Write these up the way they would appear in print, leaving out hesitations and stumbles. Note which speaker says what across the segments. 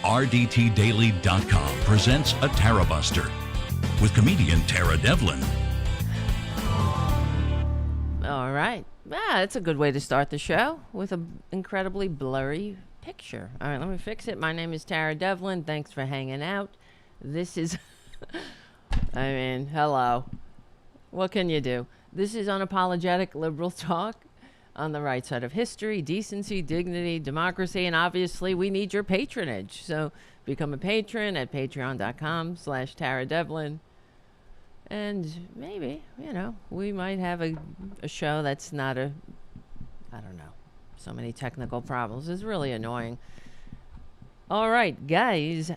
Speaker 1: RDTDaily.com presents a Tarabuster with comedian Tara Devlin.
Speaker 2: All right. That's a good way to start the show, with an incredibly blurry picture. All right, let me fix it. My name is Tara Devlin. Thanks for hanging out. This is, hello. What can you do? This is unapologetic liberal talk on the right side of history, decency, dignity, democracy, and obviously we need your patronage. So become a patron at patreon.com/Tara Devlin. And maybe, we might have a show that's not I don't know, so many technical problems. It's really annoying. All right, guys,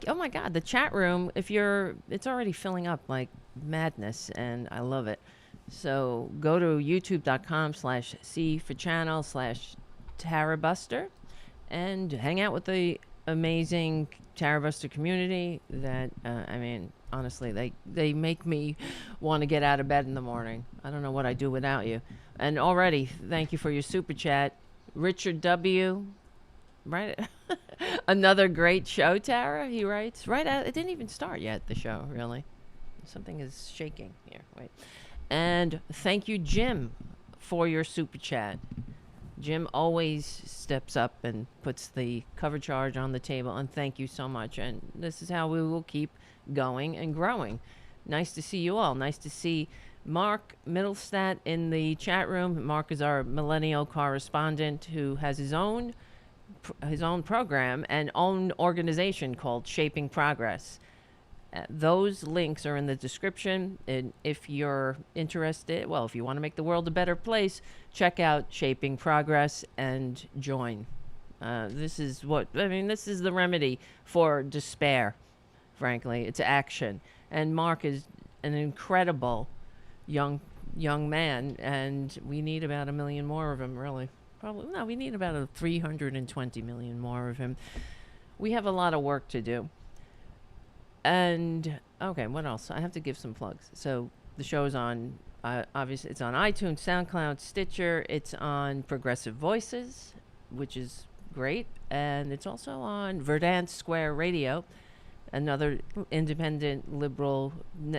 Speaker 2: oh my God, the chat room, it's already filling up like madness, and I love it. So go to youtube.com/C for channel/Tarabuster and hang out with the amazing Tarabuster community that, honestly, they make me want to get out of bed in the morning. I don't know what I'd do without you. And already, thank you for your super chat. Richard W., right? Another great show, Tara, he writes. It didn't even start yet, the show, really. Something is shaking here. Wait. And thank you, Jim, for your super chat. Jim always steps up and puts the cover charge on the table, and thank you so much. And this is how we will keep going and growing. Nice to see you all. Nice to see Mark Middlestaedt in the chat room. Mark is our millennial correspondent who has his own program and own organization called Shaping Progress. Those links are in the description, and if you're interested, if you want to make the world a better place, check out Shaping Progress and join. This is the remedy for despair, frankly. It's action. And Mark is an incredible young man, and we need about 1 million more of him, really. We need about 320 million more of him. We have a lot of work to do. And, okay, what else? I have to give some plugs. So the show's on, obviously, it's on iTunes, SoundCloud, Stitcher. It's on Progressive Voices, which is great. And it's also on Verdant Square Radio, another independent liberal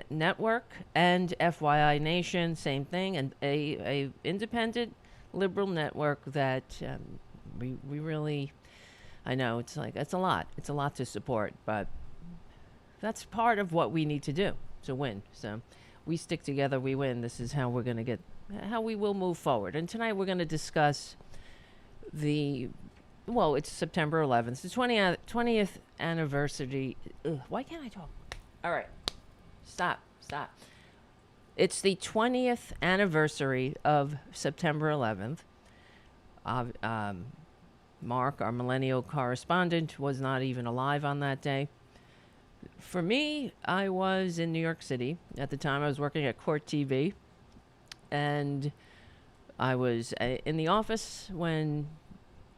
Speaker 2: network. And FYI Nation, same thing. And a independent liberal network that we really, I know, it's a lot. It's a lot to support, but that's part of what we need to do to win. So we stick together, we win. This is how how we will move forward. And tonight we're going to discuss it's September 11th. It's the 20th anniversary. Why can't I talk? All right. Stop. It's the 20th anniversary of September 11th. Mark, our millennial correspondent, was not even alive on that day. For me, I was in New York City. At the time, I was working at Court TV. And I was in the office when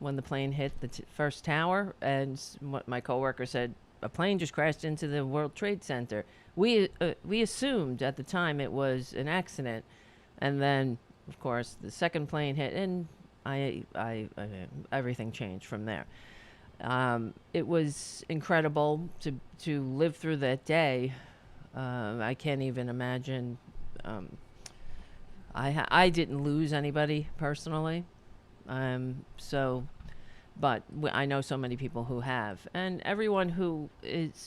Speaker 2: the plane hit the first tower. And what my coworker said, a plane just crashed into the World Trade Center. We assumed at the time it was an accident. And then, of course, the second plane hit, and everything changed from there. It was incredible to live through that day. I can't even imagine. I didn't lose anybody personally, but I know so many people who have, and everyone who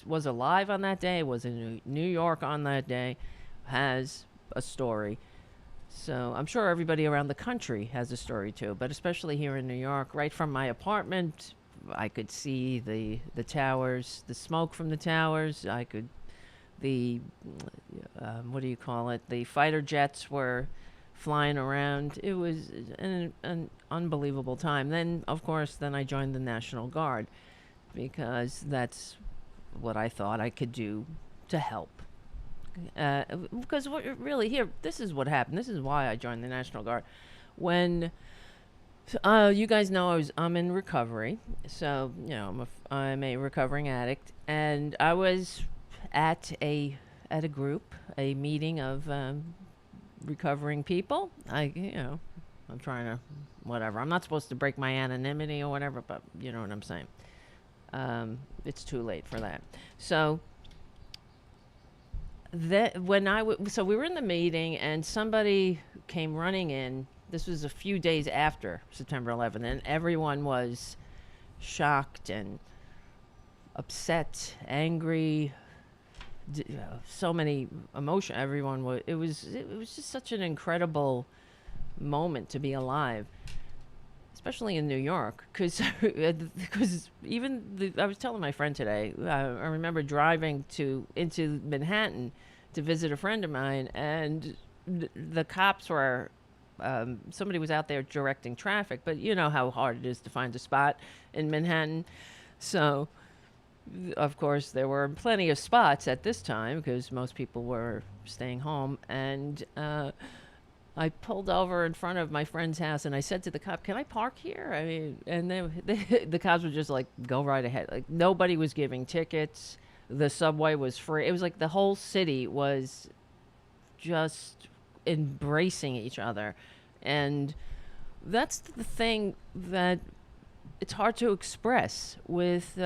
Speaker 2: was alive on that day, was in New York on that day, has a story. So I'm sure everybody around the country has a story too, but especially here in New York, right from my apartment, I could see the towers, the smoke from the towers. I could, the fighter jets were flying around. It was an unbelievable time. Then, of course, I joined the National Guard because that's what I thought I could do to help. Because this is what happened. This is why I joined the National Guard. When you guys know I'm in recovery, so I'm a recovering addict, and I was at a group, a meeting of recovering people. I'm trying to whatever. I'm not supposed to break my anonymity or whatever, but you know what I'm saying. It's too late for that. So so we were in the meeting and somebody came running in. This was a few days after September 11th, and everyone was shocked and upset, angry, so many emotion. Everyone was. It was just such an incredible moment to be alive, especially in New York, because I was telling my friend today. I remember driving into Manhattan to visit a friend of mine, and the cops were. Somebody was out there directing traffic, but you know how hard it is to find a spot in Manhattan. So, of course, there were plenty of spots at this time because most people were staying home. And I pulled over in front of my friend's house and I said to the cop, "Can I park here?" I mean, and the cops were just like, "Go right ahead." Like, nobody was giving tickets. The subway was free. It was like the whole city was just embracing each other. And that's the thing that it's hard to express with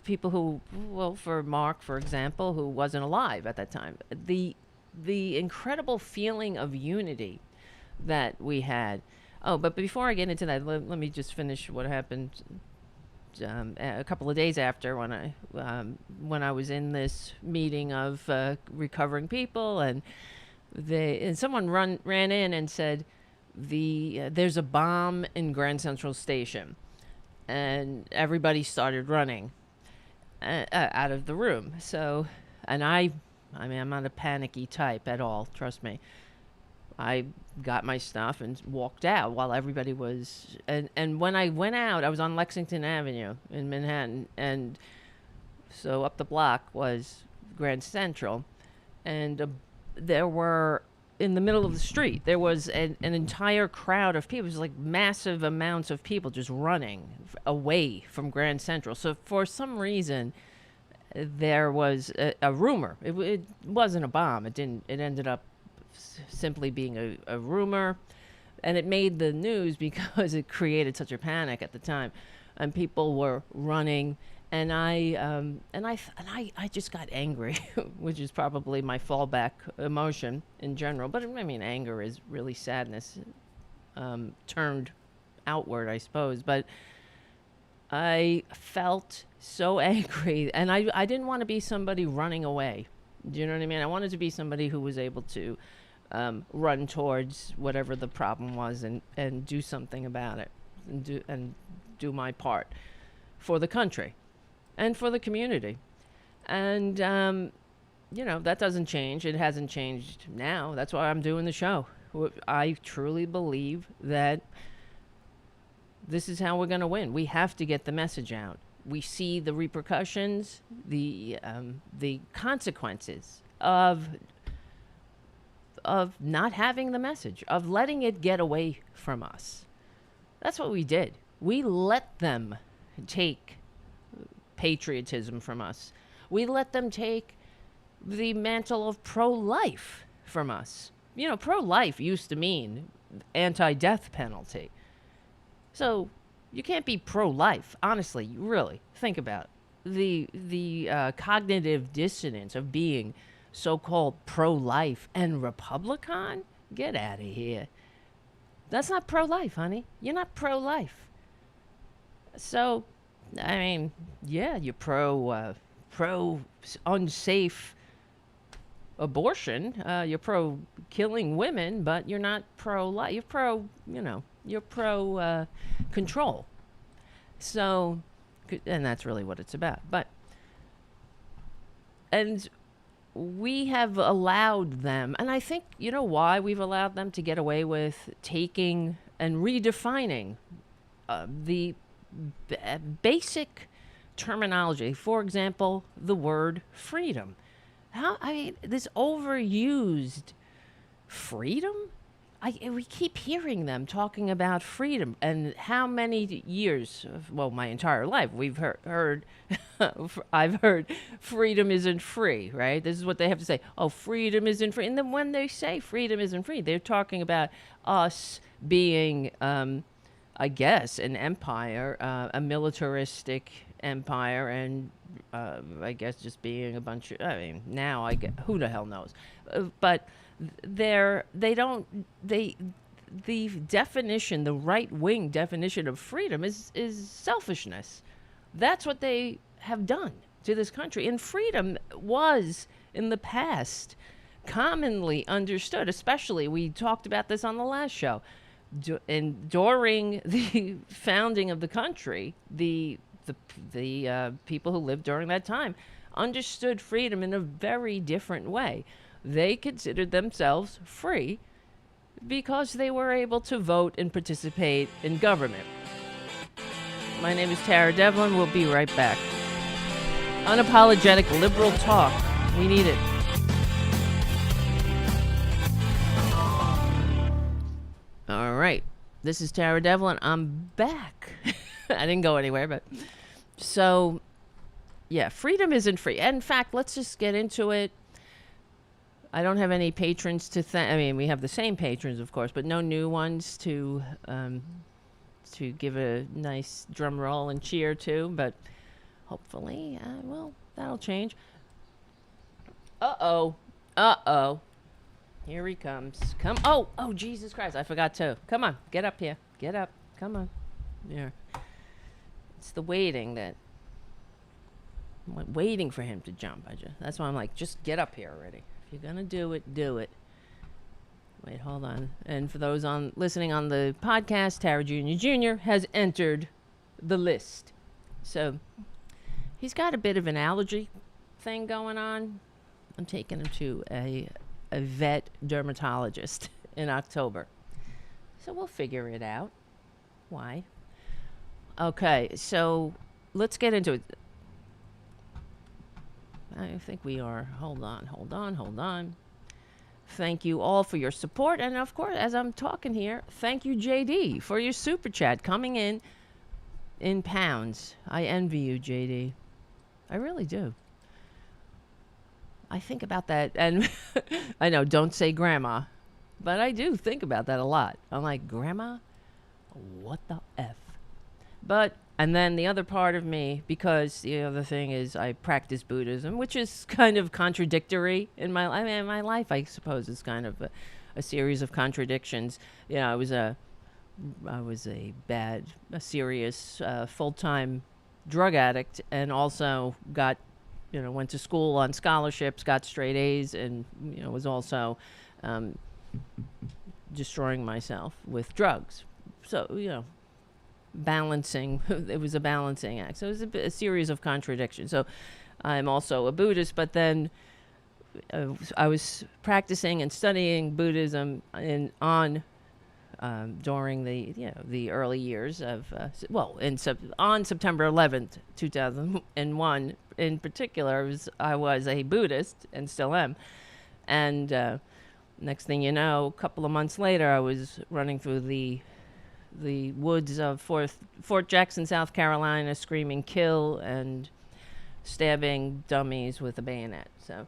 Speaker 2: people who, well, for Mark, for example, who wasn't alive at that time. The incredible feeling of unity that we had. Oh, but before I get into that, let me just finish what happened a couple of days after when I was in this meeting of recovering people, and someone ran in and said there's a bomb in Grand Central Station, and everybody started running out of the room. So, and I mean, I'm not a panicky type at all, trust me. I got my stuff and walked out while everybody was, and when I went out, I was on Lexington Avenue in Manhattan, and so up the block was Grand Central, and there were, in the middle of the street, there was an entire crowd of people. It was like massive amounts of people just running away from Grand Central. So for some reason, there was a rumor. It wasn't a bomb. It ended up simply being a rumor, and it made the news because it created such a panic at the time, and people were running. And I just got angry, which is probably my fallback emotion in general. But I mean, anger is really sadness turned outward, I suppose. But I felt so angry, and I didn't want to be somebody running away. Do you know what I mean? I wanted to be somebody who was able to run towards whatever the problem was and do something about it, and do my part for the country and for the community. And, that doesn't change. It hasn't changed now. That's why I'm doing the show. I truly believe that this is how we're going to win. We have to get the message out. We see the repercussions, the consequences of not having the message, of letting it get away from us. That's what we did. We let them take patriotism from us. We let them take the mantle of pro-life from us. Pro-life used to mean anti-death penalty. So you can't be pro-life. Honestly, really, think about it. The cognitive dissonance of being so-called pro-life and Republican? Get out of here. That's not pro-life, honey. You're not pro-life. So, I mean, yeah, you're pro unsafe abortion. You're pro killing women, but you're not pro-life. You're pro control. So, and that's really what it's about. And we have allowed them, and I think, why we've allowed them to get away with taking and redefining the basic terminology. For example, the word freedom. This overused freedom? We keep hearing them talking about freedom, and how many years, my entire life, we've heard I've heard freedom isn't free, right? This is what they have to say. Oh, freedom isn't free. And then when they say freedom isn't free, they're talking about us being, I guess, an empire, a militaristic empire, and I guess just being a bunch of, I mean, now I get, who the hell knows, but they don't, the definition, the right-wing definition of freedom is selfishness. That's what they have done to this country. And freedom was, in the past, commonly understood, especially, we talked about this on the last show, and during the founding of the country, the people who lived during that time understood freedom in a very different way. They considered themselves free because they were able to vote and participate in government. My name is Tara Devlin. We'll be right back. Unapologetic liberal talk. We need it. All right. This is Tara Devlin. I'm back. I didn't go anywhere, but so yeah, freedom isn't free. And in fact, let's just get into it. I don't have any patrons to thank. I mean, we have the same patrons, of course, but no new ones to give a nice drum roll and cheer to. But hopefully, well, that'll change. Uh-oh. Here he comes. Come. Oh, Jesus Christ. I forgot to. Come on. Get up here. Get up. Come on. There. It's the waiting that... I'm waiting for him to jump. That's why I'm like, just get up here already. If you're going to do it, do it. Wait, hold on. And for those listening on the podcast, Tara Jr. has entered the list. So he's got a bit of an allergy thing going on. I'm taking him to a vet dermatologist in October. So we'll figure it out. Why? Okay, so let's get into it. I think we are. Hold on. Thank you all for your support. And of course, as I'm talking here, thank you, JD, for your super chat coming in pounds. I envy you, JD. I really do. I think about that, and I know, don't say grandma, but I do think about that a lot. I'm like, grandma? What the F? But, and then the other part of me, because the other thing is I practice Buddhism, which is kind of contradictory in my life. I mean, my life, I suppose, is kind of a series of contradictions. You know, I was a serious full-time drug addict, and also went to school on scholarships, got straight A's, and, was also destroying myself with drugs. So, balancing, it was a balancing act. So it was a series of contradictions. So I'm also a Buddhist, but then I was practicing and studying Buddhism during the early years of, on September 11th, 2001, in particular, I was a Buddhist and still am. And next thing you know, a couple of months later, I was running through the woods of Fort Jackson, South Carolina, screaming kill and stabbing dummies with a bayonet. So,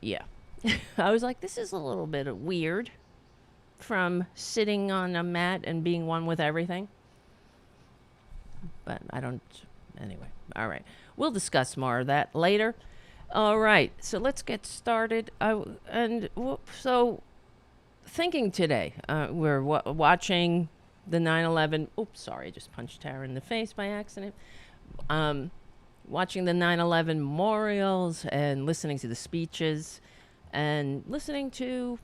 Speaker 2: yeah. I was like, this is a little bit weird from sitting on a mat and being one with everything. But anyway. All right. We'll discuss more of that later. All right. So let's get started. So thinking today, we're watching the 9/11. Oops, sorry. I just punched Tara in the face by accident. Watching the 9/11 memorials and listening to the speeches and listening to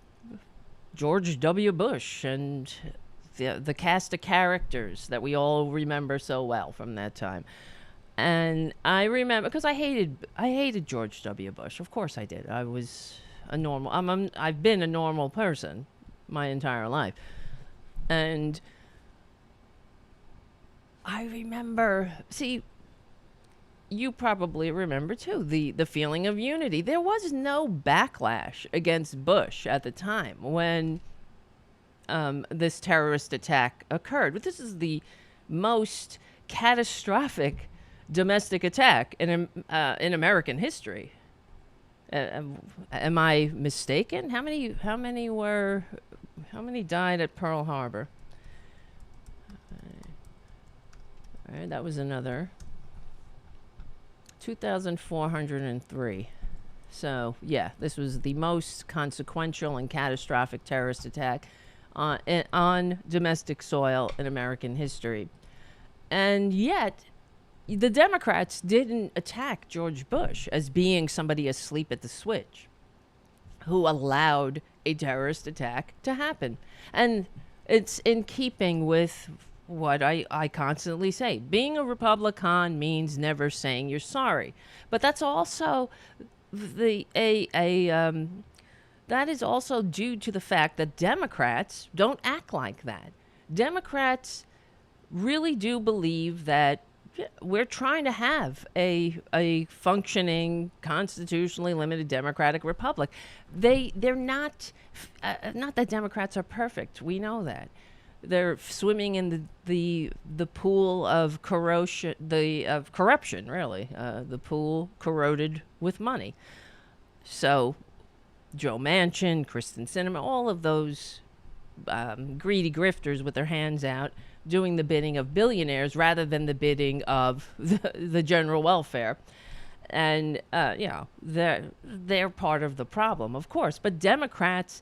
Speaker 2: George W. Bush and the cast of characters that we all remember so well from that time. And I remember, because I hated George W. Bush. Of course I did. I was a normal, I've been a normal person my entire life. And I remember, you probably remember too, the feeling of unity. There was no backlash against Bush at the time when this terrorist attack occurred. But this is the most catastrophic domestic attack in American history. Am I mistaken? How many died at Pearl Harbor? All right, that was another 2,403. So, yeah, this was the most consequential and catastrophic terrorist attack on domestic soil in American history. And yet, the Democrats didn't attack George Bush as being somebody asleep at the switch who allowed a terrorist attack to happen. And it's in keeping with what I constantly say. Being a Republican means never saying you're sorry. But that's also that is also due to the fact that Democrats don't act like that. Democrats really do believe that we're trying to have a functioning, constitutionally limited democratic republic. They're not that Democrats are perfect. We know that. They're swimming in the pool of corruption, really. The pool corroded with money. So Joe Manchin, Kristen Sinema, all of those greedy grifters with their hands out, doing the bidding of billionaires rather than the bidding of the general welfare. And, they're part of the problem, of course. But Democrats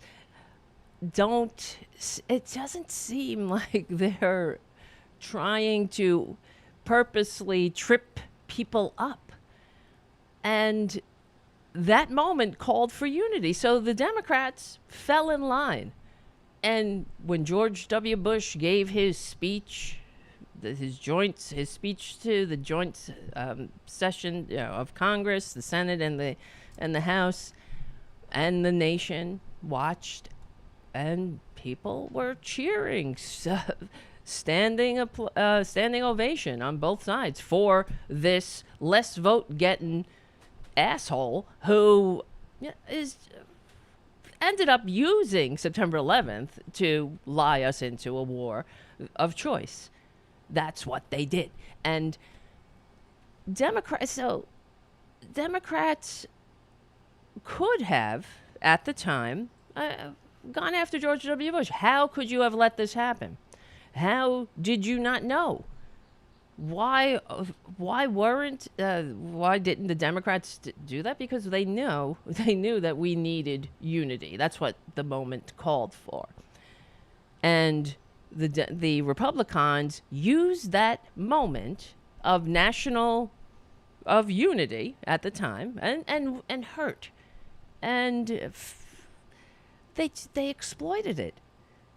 Speaker 2: it doesn't seem like they're trying to purposely trip people up. And that moment called for unity. So the Democrats fell in line. And when George W. Bush gave his speech, his speech to the joint session of Congress, the Senate, and the House, and the nation watched, and people were cheering, standing ovation on both sides for this less vote getting asshole who ended up using September 11th to lie us into a war of choice. That's what they did. And Democrats could have, at the time, gone after George W. Bush. How could you have let this happen? How did you not know? Why didn't the Democrats do that? Because they knew that we needed unity. That's what the moment called for. And the Republicans used that moment of unity at the time and hurt. And they exploited it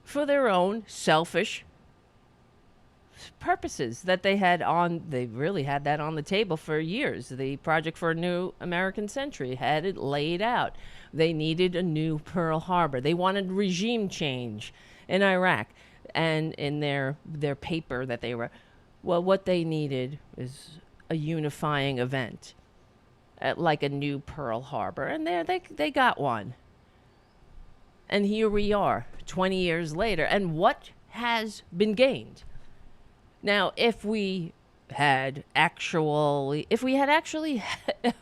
Speaker 2: for their own selfish purposes that they really had that on the table for years. The Project for a New American Century had it laid out. They needed a new Pearl Harbor. They wanted regime change in Iraq. And in their paper that they were, what they needed is a unifying event, like a new Pearl Harbor. And they got one. And here we are, 20 years later. And what has been gained? Now, if we had actually,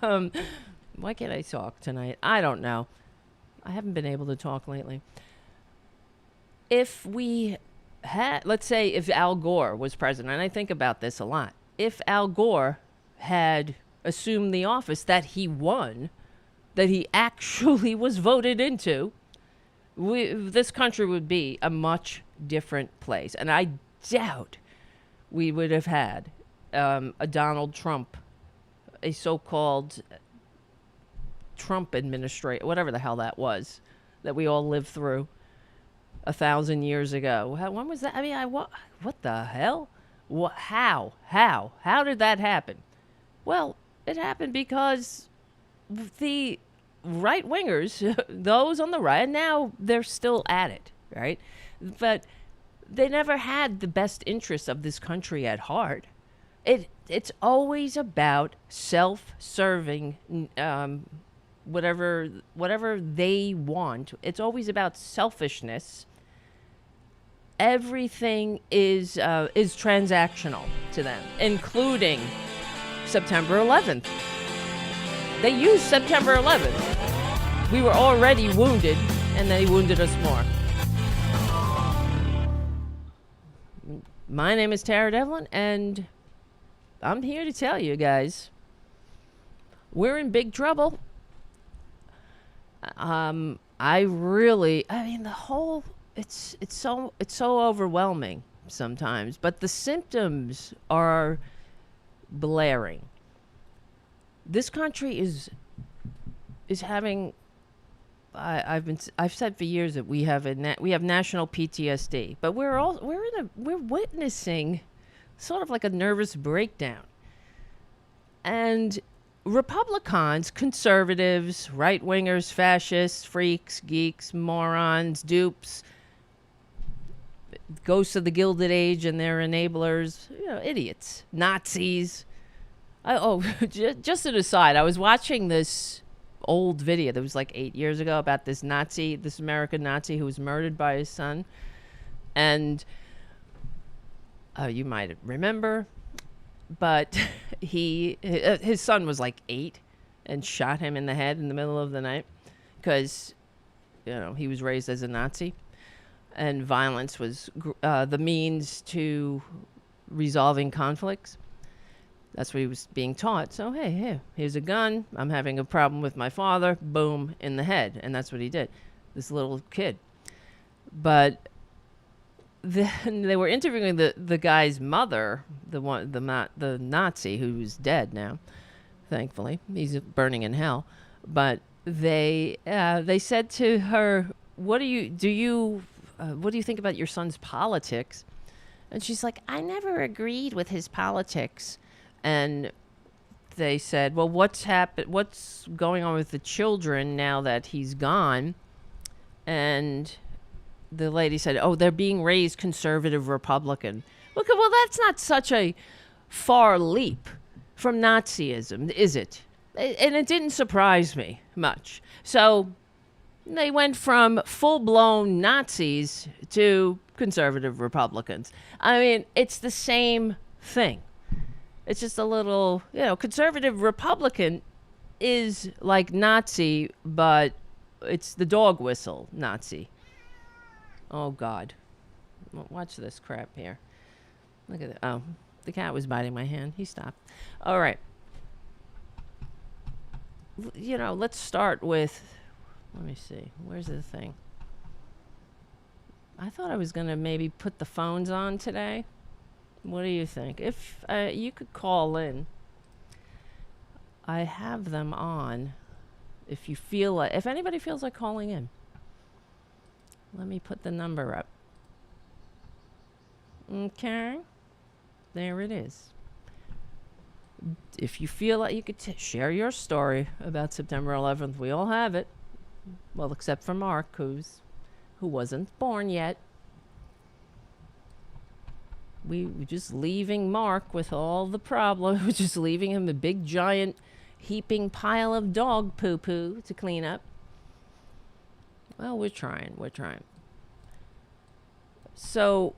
Speaker 2: why can't I talk tonight? I don't know. I haven't been able to talk lately. If we had, let's say if Al Gore was president, and I think about this a lot, if Al Gore had assumed the office that he won, that he actually was voted into, this country would be a much different place. And I doubt we would have had a Donald Trump, a so-called Trump administration, whatever the hell that was, that we all lived through 1,000 years ago. When was that? I mean, what the hell? How did that happen? Well, it happened because the right-wingers, those on the right, and now they're still at it, right? But they never had the best interests of this country at heart. It's always about self-serving, whatever they want. It's always about selfishness. Everything is transactional to them, including September 11th. They used September 11th. We were already wounded, and they wounded us more. My name is Tara Devlin, and I'm here to tell you guys, we're in big trouble. I mean, the whole, it's so overwhelming sometimes, but the symptoms are blaring. This country is having, I've said for years that we have national PTSD, but we're witnessing sort of like a nervous breakdown. And Republicans, conservatives, right-wingers, fascists, freaks, geeks, morons, dupes, ghosts of the Gilded Age and their enablers, idiots, Nazis. Just an aside, I was watching this old video that was like 8 years ago about this American Nazi who was murdered by his son. And you might remember, but his son was like 8 and shot him in the head in the middle of the night because, he was raised as a Nazi. And violence was the means to resolving conflicts. That's what he was being taught. So, hey, here's a gun. I'm having a problem with my father. Boom, in the head. And that's what he did, this little kid. But then they were interviewing the guy's mother, the Nazi who's dead now, thankfully. He's burning in hell. But they said to her, what do you think about your son's politics? And she's like, I never agreed with his politics. And they said, well, what's going on with the children now that he's gone? And the lady said, they're being raised conservative Republican. Look, well, that's not such a far leap from Nazism, is it? And it didn't surprise me much. So they went from full-blown Nazis to conservative Republicans. I mean, it's the same thing. It's just a little, conservative Republican is like Nazi, but it's the dog whistle Nazi. Oh, God. Watch this crap here. Look at it. Oh, the cat was biting my hand. He stopped. All right. Let's start with, let me see. Where's the thing? I thought I was going to maybe put the phones on today. What do you think? If you could call in, I have them on. If anybody feels like calling in, let me put the number up. Okay, there it is. If you feel like you could share your story about September 11th, we all have it. Well, except for Mark, who wasn't born yet. We were just leaving Mark with all the problems. We're just leaving him a big, giant, heaping pile of dog poo-poo to clean up. Well, we're trying. So,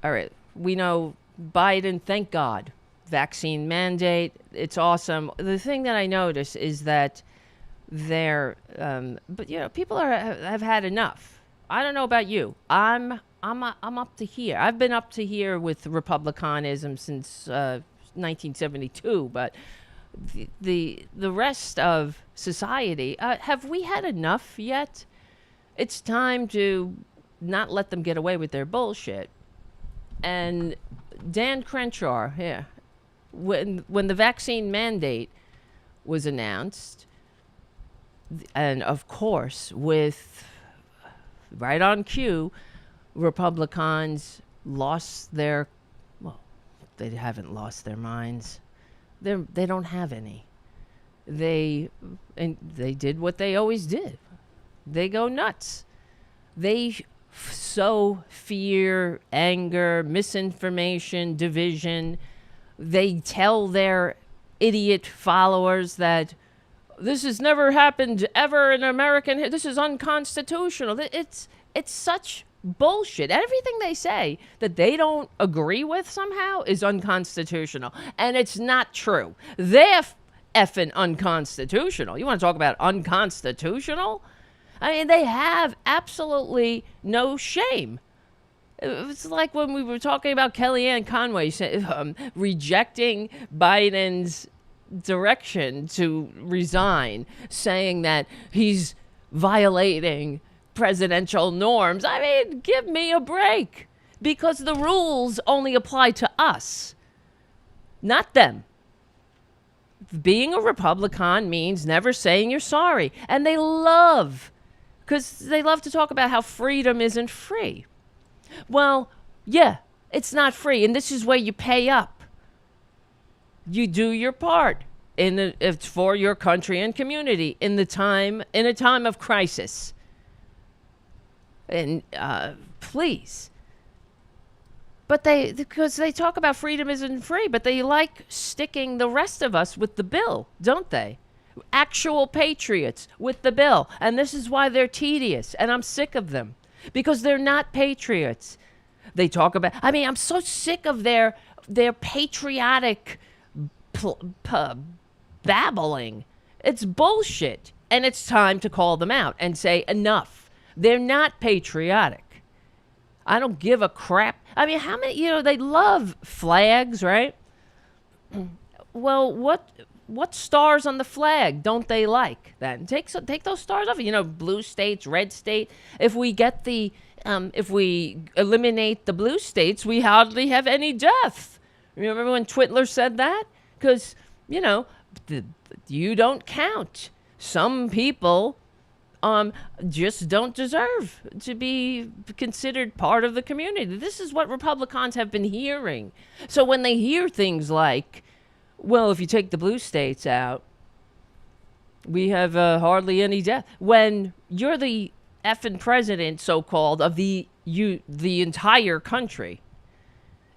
Speaker 2: all right. We know Biden, thank God. Vaccine mandate. It's awesome. The thing that I notice is that people have had enough. I don't know about you. I'm up to here. I've been up to here with Republicanism since 1972, but the rest of society, have we had enough yet? It's time to not let them get away with their bullshit. And Dan Crenshaw, when the vaccine mandate was announced, and of course with right on cue, Republicans lost they haven't lost their minds. They don't have any. They did what they always did. They go nuts. They sow fear, anger, misinformation, division. They tell their idiot followers that this has never happened ever in American. This is unconstitutional. It's such bullshit. Everything they say that they don't agree with somehow is unconstitutional. And it's not true. They're effing unconstitutional. You want to talk about unconstitutional? I mean, they have absolutely no shame. It's like when we were talking about Kellyanne Conway rejecting Biden's direction to resign, saying that he's violating presidential norms. I mean, give me a break, because the rules only apply to us, not them. Being a Republican means never saying you're sorry. And they love to talk about how freedom isn't free. Well, yeah, it's not free. And this is where you pay up. You do your part it's for your country and community in a time of crisis. And please. But because they talk about freedom isn't free, but they like sticking the rest of us with the bill, don't they? Actual patriots with the bill. And this is why they're tedious. And I'm sick of them, because they're not patriots. They talk about, I'm so sick of their patriotic babbling. It's bullshit. And it's time to call them out and say, enough. They're not patriotic. I don't give a crap. How many, they love flags, right? Well, what stars on the flag don't they like then? Take those stars off. Blue states, red state. If we eliminate the blue states, we hardly have any death. Remember when Twitler said that? Because, you don't count. Some people just don't deserve to be considered part of the community. This is what Republicans have been hearing. So when they hear things like, well, if you take the blue states out, we have hardly any death. When you're the effing president, so-called, of the entire country,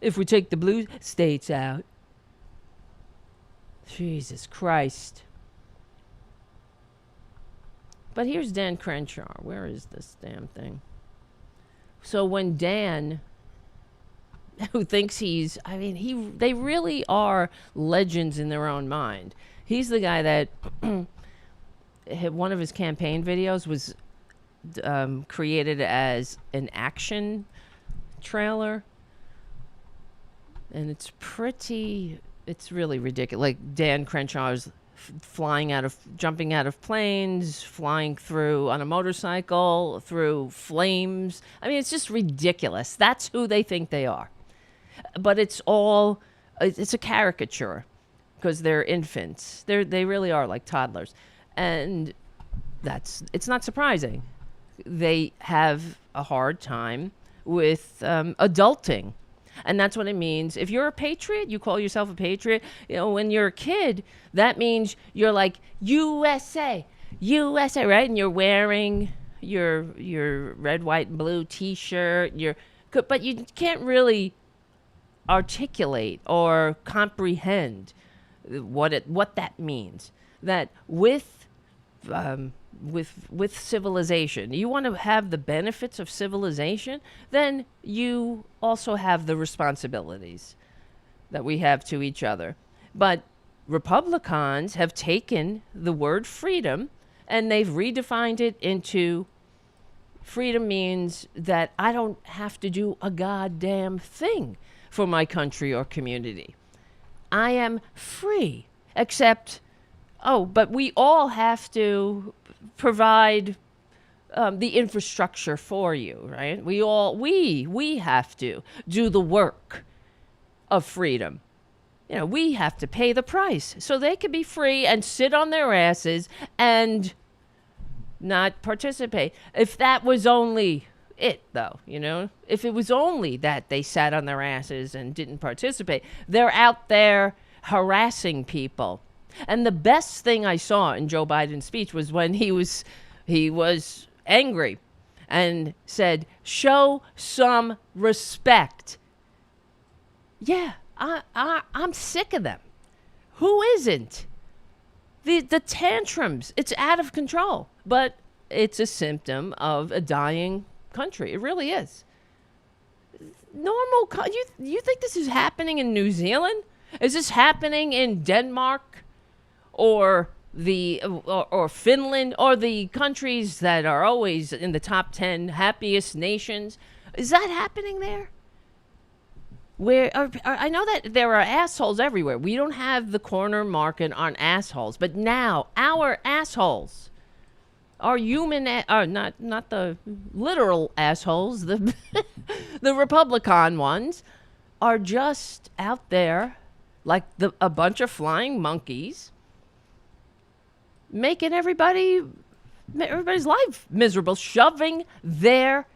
Speaker 2: if we take the blue states out, Jesus Christ. But here's Dan Crenshaw. Where is this damn thing? So when Dan, who thinks they really are legends in their own mind. He's the guy that one of his campaign videos was created as an action trailer. And it's really ridiculous. Like Dan Crenshaw's jumping out of planes, flying through on a motorcycle, through flames. It's just ridiculous. That's who they think they are. But it's a caricature, because they're infants. They really are like toddlers. And it's not surprising. They have a hard time with adulting. And that's what it means. If you're a patriot, you call yourself a patriot. When you're a kid, that means you're like, USA, right? And you're wearing your red, white, and blue T-shirt. But you can't really articulate or comprehend what that means. That with civilization, you want to have the benefits of civilization, then you also have the responsibilities that we have to each other. But Republicans have taken the word freedom and they've redefined it into freedom means that I don't have to do a goddamn thing for my country or community. I am free, except, but we all have to provide the infrastructure for you, right? We have to do the work of freedom. We have to pay the price so they can be free and sit on their asses and not participate. If that was only it, though, if it was only that they sat on their asses and didn't participate, they're out there harassing people. And the best thing I saw in Joe Biden's speech was when he was angry and said, "Show some respect." Yeah, I'm sick of them. Who isn't? The tantrums, it's out of control. But it's a symptom of a dying country. It really is. You think this is happening in New Zealand? Is this happening in Denmark? Or Finland, or the countries that are always in the top 10 happiest nations? Is that happening there? I know that there are assholes everywhere. We don't have the corner market on assholes, but now our assholes are human, not the literal assholes, the the Republican ones are just out there like a bunch of flying monkeys, making everybody's life miserable, shoving their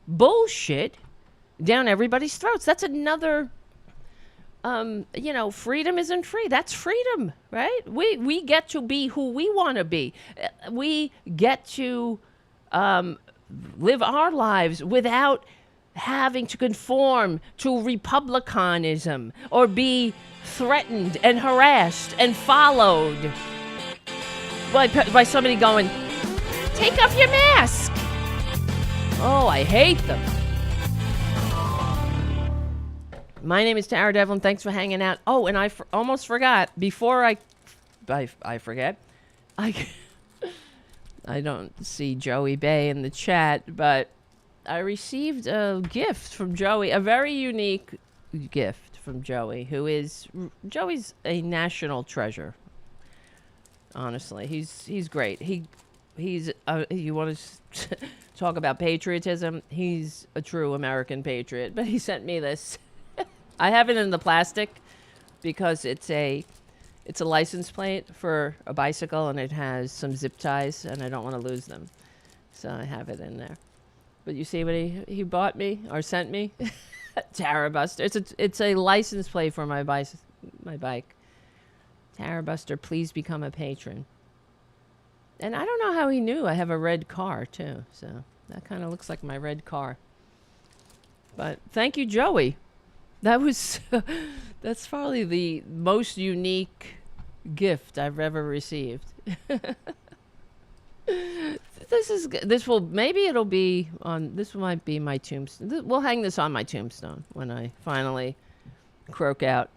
Speaker 2: bullshit down everybody's throats. That's another, freedom isn't free. That's freedom, right? We get to be who we want to be. We get to live our lives without having to conform to republicanism or be threatened and harassed and followed by somebody going, take off your mask. Oh, I hate them. My name is Tara Devlin. Thanks for hanging out. Oh, and I almost forgot. Before I forget, I don't see Joey Bay in the chat, but I received a gift from Joey, a very unique gift from Joey, Joey's a national treasure. Honestly, he's great. He's you want to talk about patriotism? He's a true American patriot. But he sent me this. I have it in the plastic because it's a license plate for a bicycle, and it has some zip ties, and I don't want to lose them, so I have it in there. But you see what he bought me or sent me? Tarabuster. It's a license plate for my bike. Tarabuster, please become a patron. And I don't know how he knew I have a red car too, so that kind of looks like my red car. But thank you, Joey. That's probably the most unique gift I've ever received. This might be my tombstone. We'll hang this on my tombstone when I finally croak out.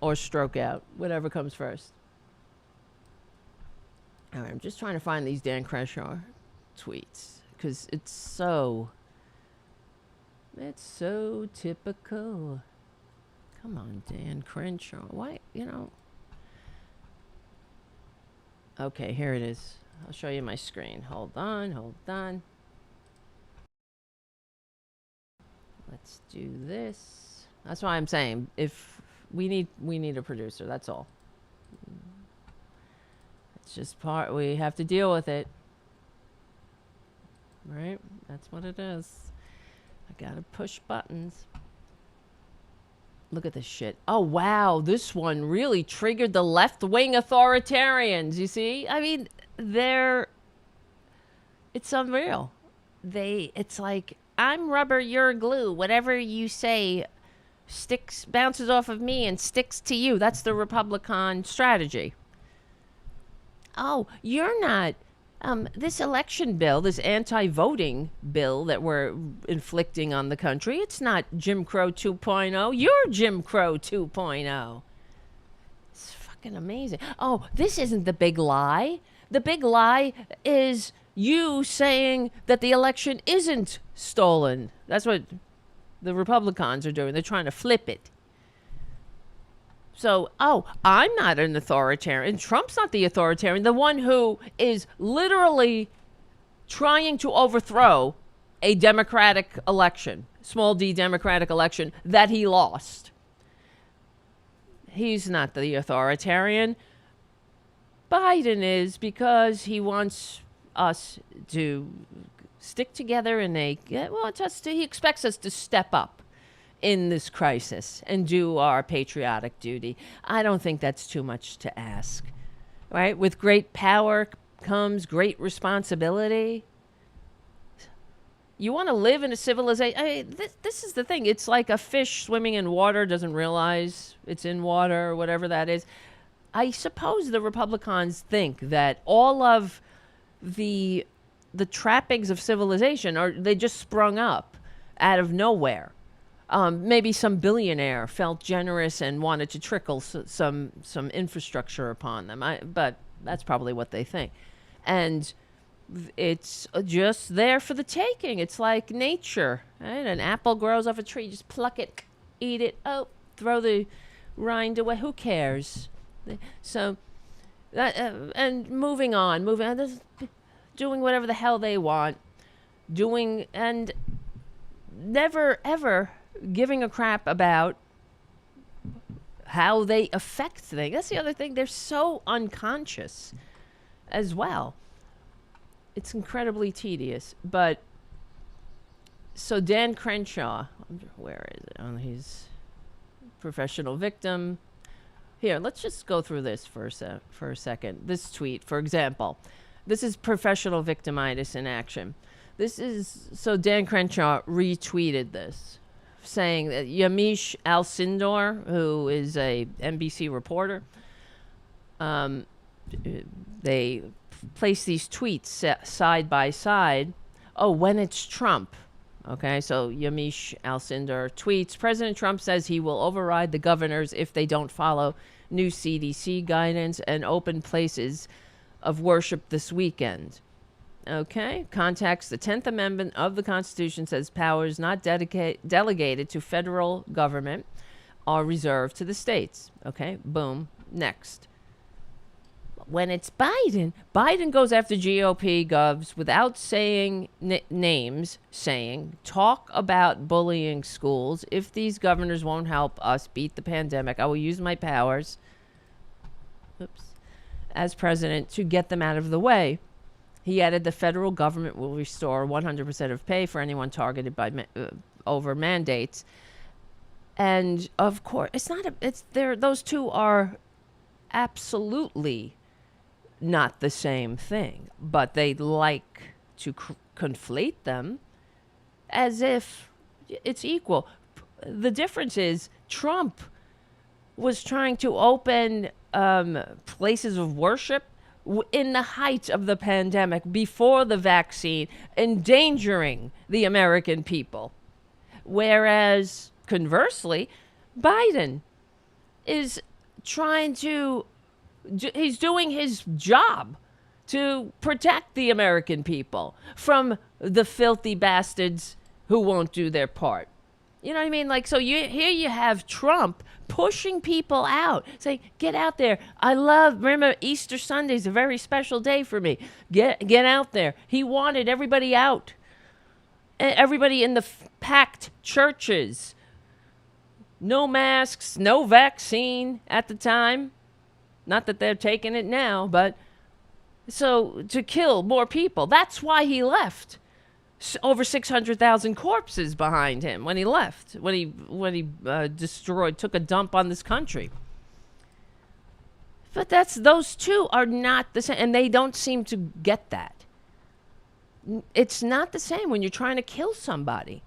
Speaker 2: Or stroke out, whatever comes first. All right, I'm just trying to find these Dan Crenshaw tweets because it's so typical. Come on, Dan Crenshaw. Why, Okay, here it is. I'll show you my screen. Hold on. Let's do this. That's why I'm saying if we need a producer, that's all. It's just we have to deal with it. Right? That's what it is. I gotta push buttons. Look at this shit. Oh, wow. This one really triggered the left-wing authoritarians. You see? I mean, it's unreal. It's like, I'm rubber, you're glue. Whatever you say bounces off of me and sticks to you. That's the Republican strategy. Oh, you're not. This election bill, this anti-voting bill that we're inflicting on the country, it's not Jim Crow 2.0. You're Jim Crow 2.0. It's fucking amazing. Oh, this isn't the big lie. The big lie is you saying that the election isn't stolen. That's what the Republicans are doing. They're trying to flip it. So, I'm not an authoritarian. Trump's not the authoritarian. The one who is literally trying to overthrow a democratic election, small d democratic election, that he lost. He's not the authoritarian. Biden is, because he wants us to stick together in he expects us to step up in this crisis and do our patriotic duty. I don't think that's too much to ask, right? With great power comes great responsibility. You want to live in a civilization. I mean, this is the thing. It's like a fish swimming in water doesn't realize it's in water or whatever that is. I suppose the Republicans think that all of the trappings of civilization they just sprung up out of nowhere. Maybe some billionaire felt generous and wanted to trickle some infrastructure upon them. But that's probably what they think. And it's just there for the taking. It's like nature, right? An apple grows off a tree, just pluck it, eat it, oh, throw the rind away. Who cares? So, and moving on, doing whatever the hell they want, doing, and never ever giving a crap about how they affect things. That's the other thing. They're so unconscious as well. It's incredibly tedious. But so Dan Crenshaw, where is it? Oh, he's professional victim. Here, let's just go through this for a second. This tweet, for example, this is professional victimitis in action. This is, so Dan Crenshaw retweeted this, saying that Yamiche Alcindor, who is a NBC reporter, they place these tweets side by side. Oh, when it's Trump. Okay, so Yamiche Alcindor tweets, President Trump says he will override the governors if they don't follow new CDC guidance and open places of worship this weekend. Okay, context, the 10th Amendment of the Constitution says powers not delegated to federal government are reserved to the states. Okay, boom, next. When it's Biden goes after GOP govs without saying names, saying, talk about bullying schools. If these governors won't help us beat the pandemic, I will use my powers as president to get them out of the way. He added the federal government will restore 100% of pay for anyone targeted by over mandates. And of course, those two are absolutely not the same thing, but they like to conflate them as if it's equal. The difference is Trump was trying to open places of worship in the height of the pandemic, before the vaccine, endangering the American people. Whereas, conversely, Biden is he's doing his job to protect the American people from the filthy bastards who won't do their part. You know what I mean? Like, so here you have Trump pushing people out, saying, get out there. Remember, Easter Sunday is a very special day for me. Get out there. He wanted everybody out. Everybody in the packed churches. No masks, no vaccine at the time. Not that they're taking it now, but so to kill more people. That's why he left. Over 600,000 corpses behind him when he left, when he took a dump on this country. But those two are not the same, and they don't seem to get that. It's not the same when you're trying to kill somebody.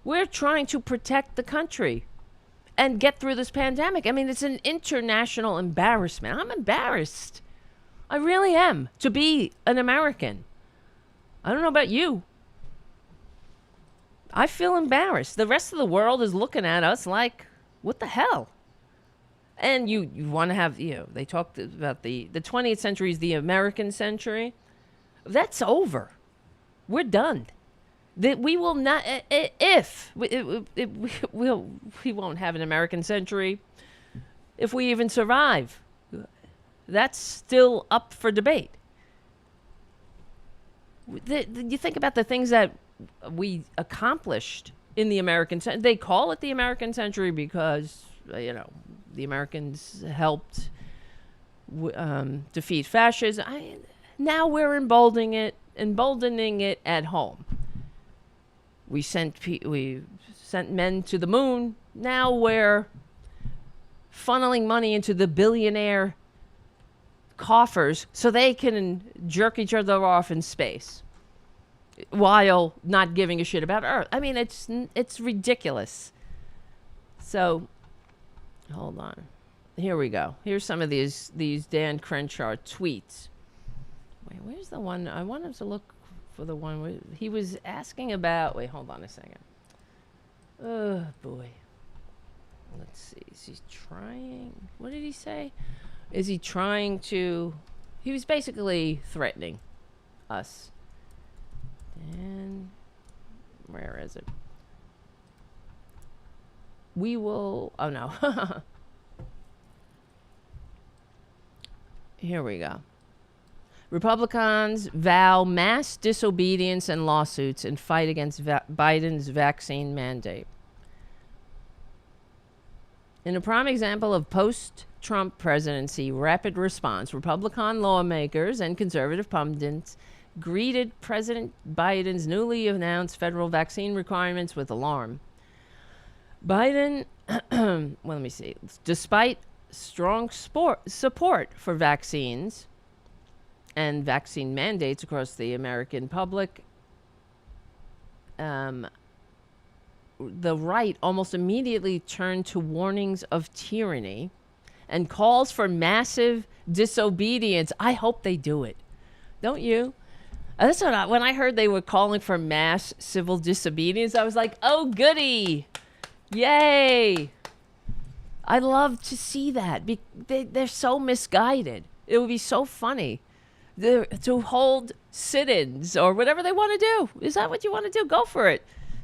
Speaker 2: We're trying to protect the country and get through this pandemic. I mean, it's an international embarrassment. I'm embarrassed. I really am, to be an American. I don't know about you. I feel embarrassed. The rest of the world is looking at us like, what the hell? And you want to have, they talked about the 20th century is the American century. That's over. We're done. That we will not, we won't have an American century if we even survive. That's still up for debate. You think about the things that we accomplished in the American century. They call it the American century because, the Americans helped defeat fascism. Now we're emboldening it at home. We sent men to the moon. Now we're funneling money into the billionaire coffers so they can jerk each other off in space while not giving a shit about Earth. I mean, it's ridiculous. So, hold on. Here we go. Here's some of these Dan Crenshaw tweets. Wait, where's the one? I wanted to look for the one where he was asking about. Wait, hold on a second. Oh, boy. Let's see. Is he trying? What did he say? Is he trying to... He was basically threatening us. And where is it? We will, oh no. Here we go. Republicans vow mass disobedience and lawsuits and fight against Biden's vaccine mandate. In a prime example of post-Trump presidency rapid response, Republican lawmakers and conservative pundits greeted President Biden's newly announced federal vaccine requirements with alarm. Biden, well, let me see. Despite strong support for vaccines and vaccine mandates across the American public, the right almost immediately turned to warnings of tyranny and calls for massive disobedience. I hope they do it. Don't you? That's what when I heard they were calling for mass civil disobedience, I was like, oh, goody. Yay. I love to see that. They're so misguided. It would be so funny to hold sit-ins or whatever they want to do. Is that what you want to do? Go for it.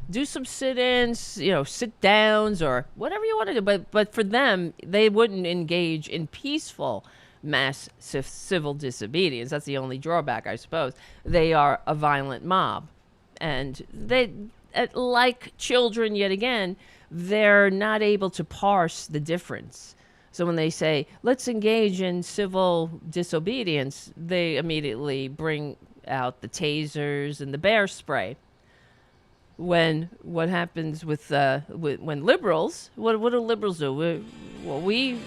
Speaker 2: Do some sit-ins, sit-downs or whatever you want to do. But for them, they wouldn't engage in peaceful mass civil disobedience. That's the only drawback, I suppose. They are a violent mob. And they, like children yet again, they're not able to parse the difference. So when they say, let's engage in civil disobedience, they immediately bring out the tasers and the bear spray. When what happens with when liberals, what do liberals do? We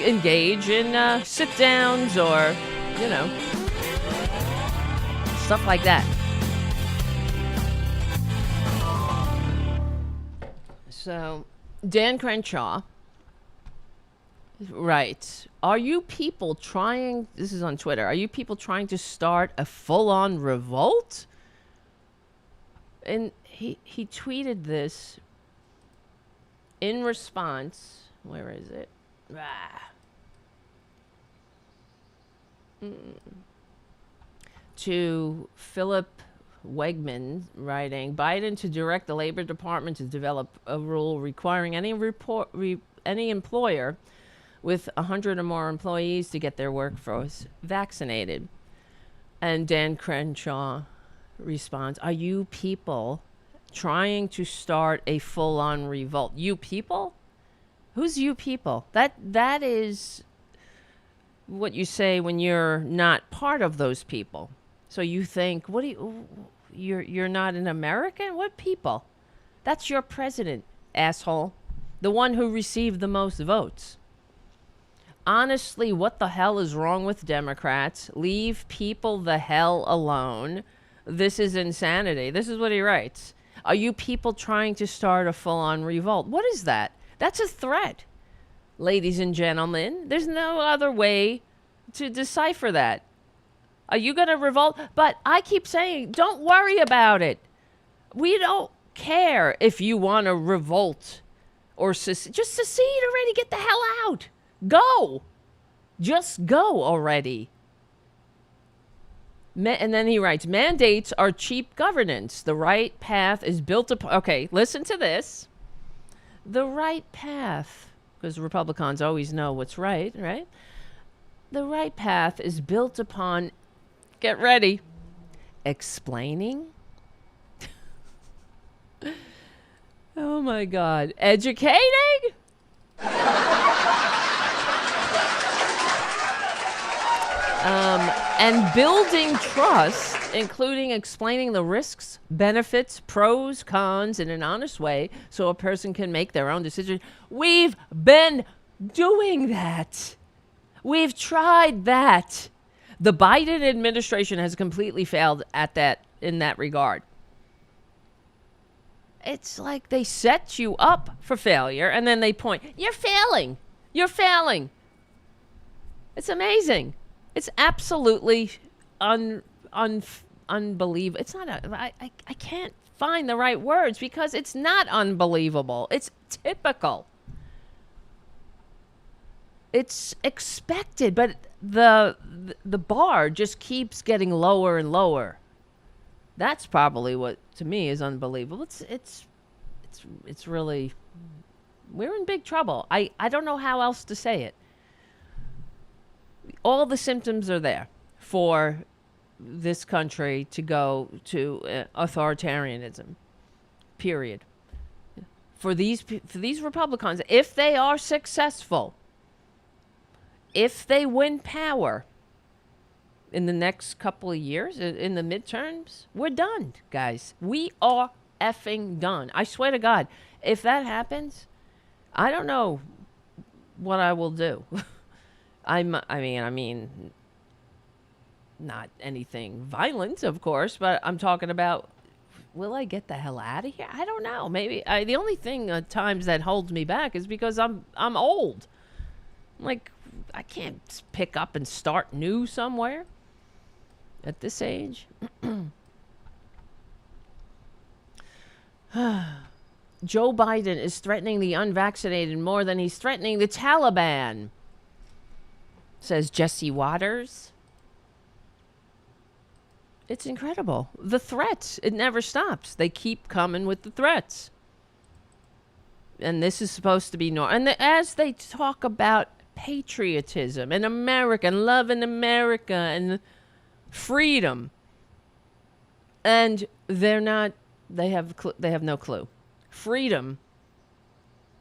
Speaker 2: engage in sit-downs or, stuff like that. So, Dan Crenshaw, right. Are you people trying, this is on Twitter, are you people trying to start a full-on revolt? And he tweeted this in response, where is it? To Philip Wegman writing, Biden to direct the Labor Department to develop a rule requiring any employer with 100 or more employees to get their workforce vaccinated. And Dan Crenshaw responds, are you people trying to start a full-on revolt? You people? Who's you people? That is what you say when you're not part of those people. So you think, what do you're not an American? What people? That's your president, asshole. The one who received the most votes. Honestly, what the hell is wrong with Democrats? Leave people the hell alone. This is insanity. This is what he writes. Are you people trying to start a full-on revolt? What is that? That's a threat, ladies and gentlemen. There's no other way to decipher that. Are you going to revolt? But I keep saying, don't worry about it. We don't care if you want to revolt or secede. Just secede already. Get the hell out. Go. Just go already. And then he writes, mandates are cheap governance. The right path is built upon... Okay, listen to this. The right path, because Republicans always know what's right? The right path is built upon, get ready, explaining. Oh my God. Educating? And building trust, including explaining the risks, benefits, pros, cons in an honest way so a person can make their own decision. We've been doing that. We've tried that. The Biden administration has completely failed at that in that regard. It's like they set you up for failure and then they point, you're failing. You're failing. It's amazing. It's absolutely unbelievable. It's not I can't find the right words because it's not unbelievable. It's typical. It's expected, but the bar just keeps getting lower and lower. That's probably what to me is unbelievable. It's really, we're in big trouble. I don't know how else to say it. All the symptoms are there for this country to go to authoritarianism. Period. For these Republicans, if they are successful, if they win power in the next couple of years, in the midterms, we're done, guys. We are effing done. I swear to God, if that happens, I don't know what I will do. I mean, not anything violent, of course, but I'm talking about, will I get the hell out of here? I don't know. Maybe the only thing at times that holds me back is because I'm old. Like, I can't pick up and start new somewhere at this age. Joe Biden is threatening the unvaccinated more than he's threatening the Taliban, says Jesse Waters. It's incredible. The threats, it never stops. They keep coming with the threats. And this is supposed to be normal. And as they talk about patriotism and America and love in America and freedom, and they have no clue. Freedom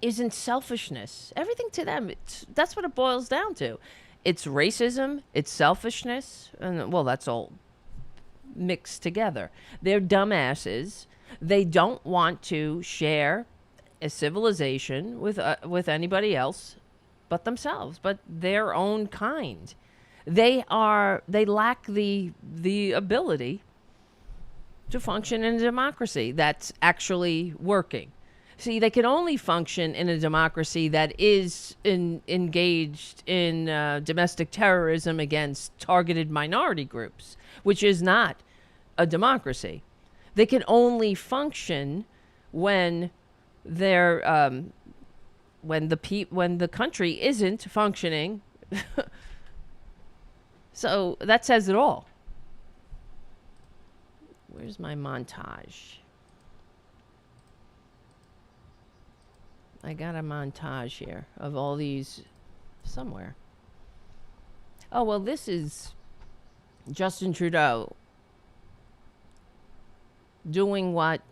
Speaker 2: isn't selfishness. Everything to them, that's what it boils down to. It's racism, it's selfishness, and well, that's all mixed together. They're dumbasses. They don't want to share a civilization with anybody else but themselves, but their own kind. They lack the ability to function in a democracy that's actually working. See, they can only function in a democracy that is engaged in domestic terrorism against targeted minority groups, which is not a democracy. They can only function when they're when the country isn't functioning. So that says it all. Where's my montage? I got a montage here of all these somewhere. Oh, well, this is Justin Trudeau doing what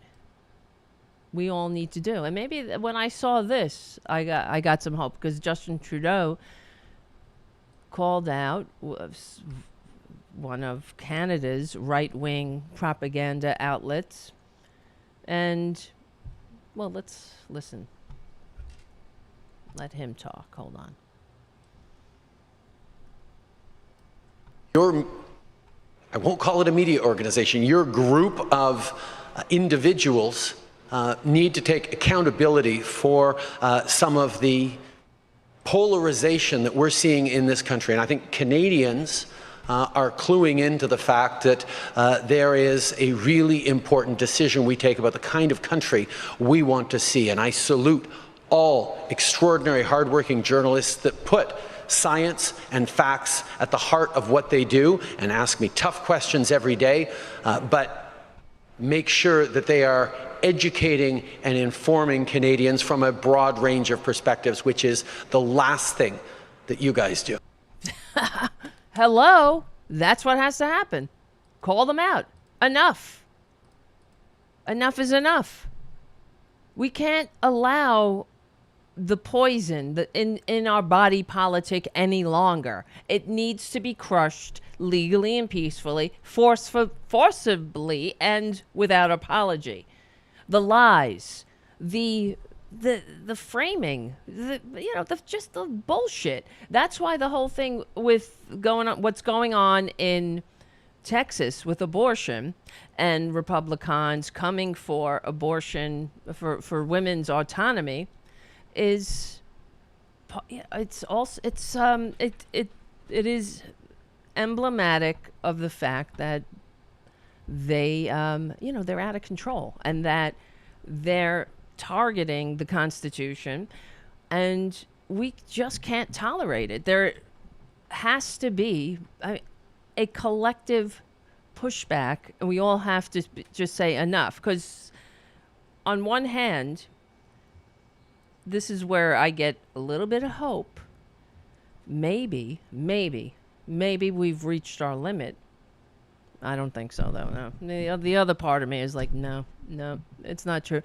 Speaker 2: we all need to do. And maybe when I saw this, I got some hope, because Justin Trudeau called out one of Canada's right-wing propaganda outlets. And, well, let's listen. Let him talk. Hold on.
Speaker 3: I won't call it a media organization, your group of individuals need to take accountability for some of the polarization that we're seeing in this country. And I think Canadians are cluing into the fact that there is a really important decision we take about the kind of country we want to see. And I salute all extraordinary, hardworking journalists that put science and facts at the heart of what they do and ask me tough questions every day, but make sure that they are educating and informing Canadians from a broad range of perspectives, which is the last thing that you guys do.
Speaker 2: Hello? That's what has to happen. Call them out. Enough. Enough is enough. We can't allow the poison in our body politic any longer. It needs to be crushed legally and peacefully, forcibly, and without apology. The lies, the framing, just the bullshit. That's why the whole thing with what's going on in Texas with abortion and Republicans coming for abortion, for women's autonomy, is it is emblematic of the fact that they they're out of control, and that they're targeting the Constitution and we just can't tolerate it. There has to be a collective pushback, and we all have to just say enough. Because on one hand, this is where I get a little bit of hope. Maybe we've reached our limit. I don't think so, though. No, the other part of me is like, no, it's not true.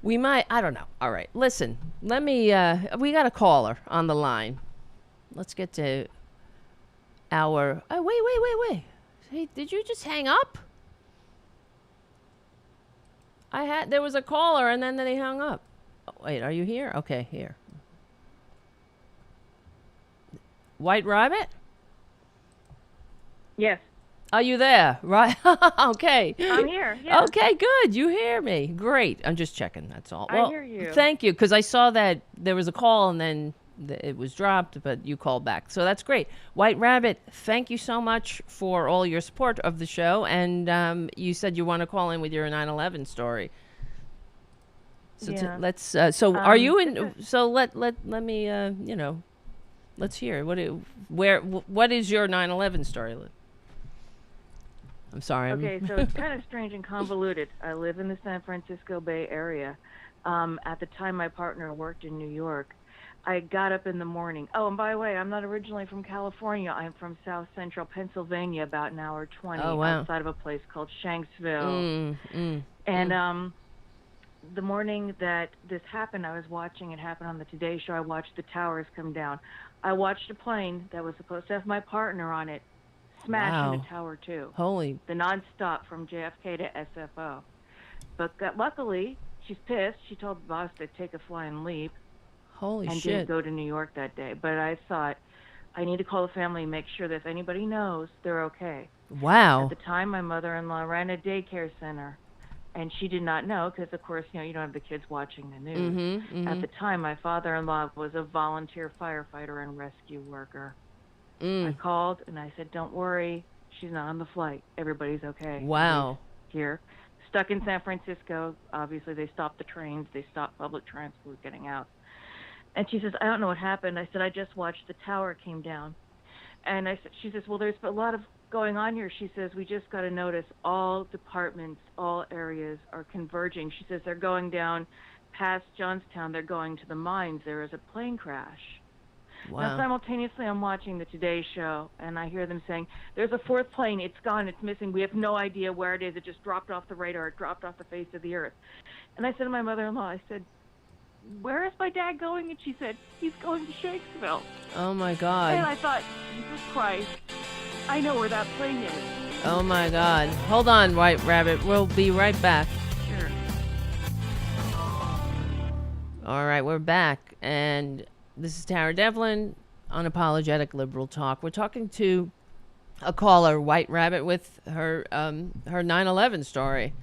Speaker 2: We might. I don't know. All right, listen. Let me. We got a caller on the line. Let's get to our. Oh, wait. Hey, did you just hang up? There was a caller, and then they hung up. Oh, wait, are you here? Okay, here. White Rabbit?
Speaker 4: Yes.
Speaker 2: Are you there? Right. Okay.
Speaker 4: I'm here. Yeah.
Speaker 2: Okay, good. You hear me. Great. I'm just checking. That's all.
Speaker 4: I hear you.
Speaker 2: Thank you, because I saw that there was a call and then it was dropped, but you called back. So that's great. White Rabbit, thank you so much for all your support of the show. And you said you want to call in with your 9/11 story. So
Speaker 4: Yeah.
Speaker 2: let's. So are you in? So let me. Let's hear what is your 9/11 story? I'm sorry.
Speaker 4: Okay, so it's kind of strange and convoluted. I live in the San Francisco Bay Area. At the time, my partner worked in New York. I got up in the morning. Oh, and by the way, I'm not originally from California. I'm from South Central Pennsylvania, about an hour 20 outside of a place called Shanksville. And the morning that this happened, I was watching it happen on the Today Show. I watched the towers come down. I watched a plane that was supposed to have my partner on it smash into Tower 2.
Speaker 2: Holy.
Speaker 4: The nonstop from JFK to SFO. But luckily, she's pissed. She told the boss to take a flying leap.
Speaker 2: Holy
Speaker 4: and
Speaker 2: shit.
Speaker 4: didn't go to New York that day. But I thought, I need to call the family and make sure that if anybody knows, they're okay.
Speaker 2: Wow.
Speaker 4: At the time, my mother-in-law ran a daycare center, and she did not know because, of course, you don't have the kids watching the news. At the time, my father-in-law was a volunteer firefighter and rescue worker. I called, and I said, don't worry, she's not on the flight. Everybody's okay.
Speaker 2: Wow.
Speaker 4: She's here. Stuck in San Francisco. Obviously, they stopped the trains. They stopped public transport getting out. And she says, I don't know what happened. I said, I just watched the tower came down. And she says, well, there's a lot of going on here. She says, we just got to notice all departments, all areas are converging. She says, they're going down past Johnstown. They're going to the mines. There is a plane crash.
Speaker 2: Wow.
Speaker 4: Now, simultaneously, I'm watching the Today Show, and I hear them saying, there's a fourth plane. It's gone. It's missing. We have no idea where it is. It just dropped off the radar. It dropped off the face of the earth. And I said to my mother-in-law, I said, where is my dad going? And she said, he's going to Shanksville.
Speaker 2: Oh, my God.
Speaker 4: And I thought, Jesus Christ, I know where that plane is.
Speaker 2: Oh, my God. Hold on, White Rabbit. We'll be right back.
Speaker 4: Sure.
Speaker 2: All right, we're back. And this is Tara Devlin, Unapologetic Liberal Talk. We're talking to a caller, White Rabbit, with her 9/11 story.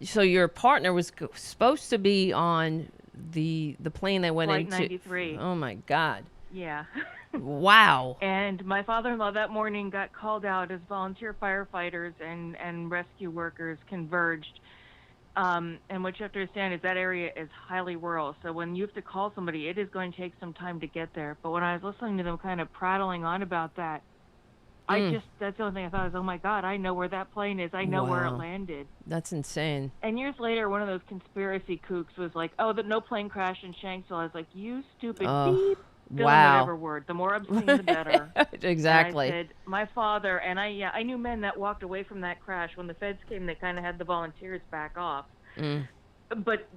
Speaker 2: So your partner was supposed to be on the plane that went
Speaker 4: Flight
Speaker 2: into
Speaker 4: 93.
Speaker 2: Oh my God.
Speaker 4: Yeah.
Speaker 2: Wow.
Speaker 4: And my father-in-law that morning got called out as volunteer firefighters and rescue workers converged. And what you have to understand is that area is highly rural. So when you have to call somebody, it is going to take some time to get there. But when I was listening to them kind of prattling on about that, that's the only thing I thought was, oh my God, I know where that plane is. I know where it landed.
Speaker 2: That's insane.
Speaker 4: And years later, one of those conspiracy kooks was like, oh, no plane crash in Shanksville. I was like, you stupid beep. Fill in whatever word. The more obscene, the better.
Speaker 2: Exactly.
Speaker 4: And I said, my father, and I knew men that walked away from that crash. When the feds came, they kind of had the volunteers back off. But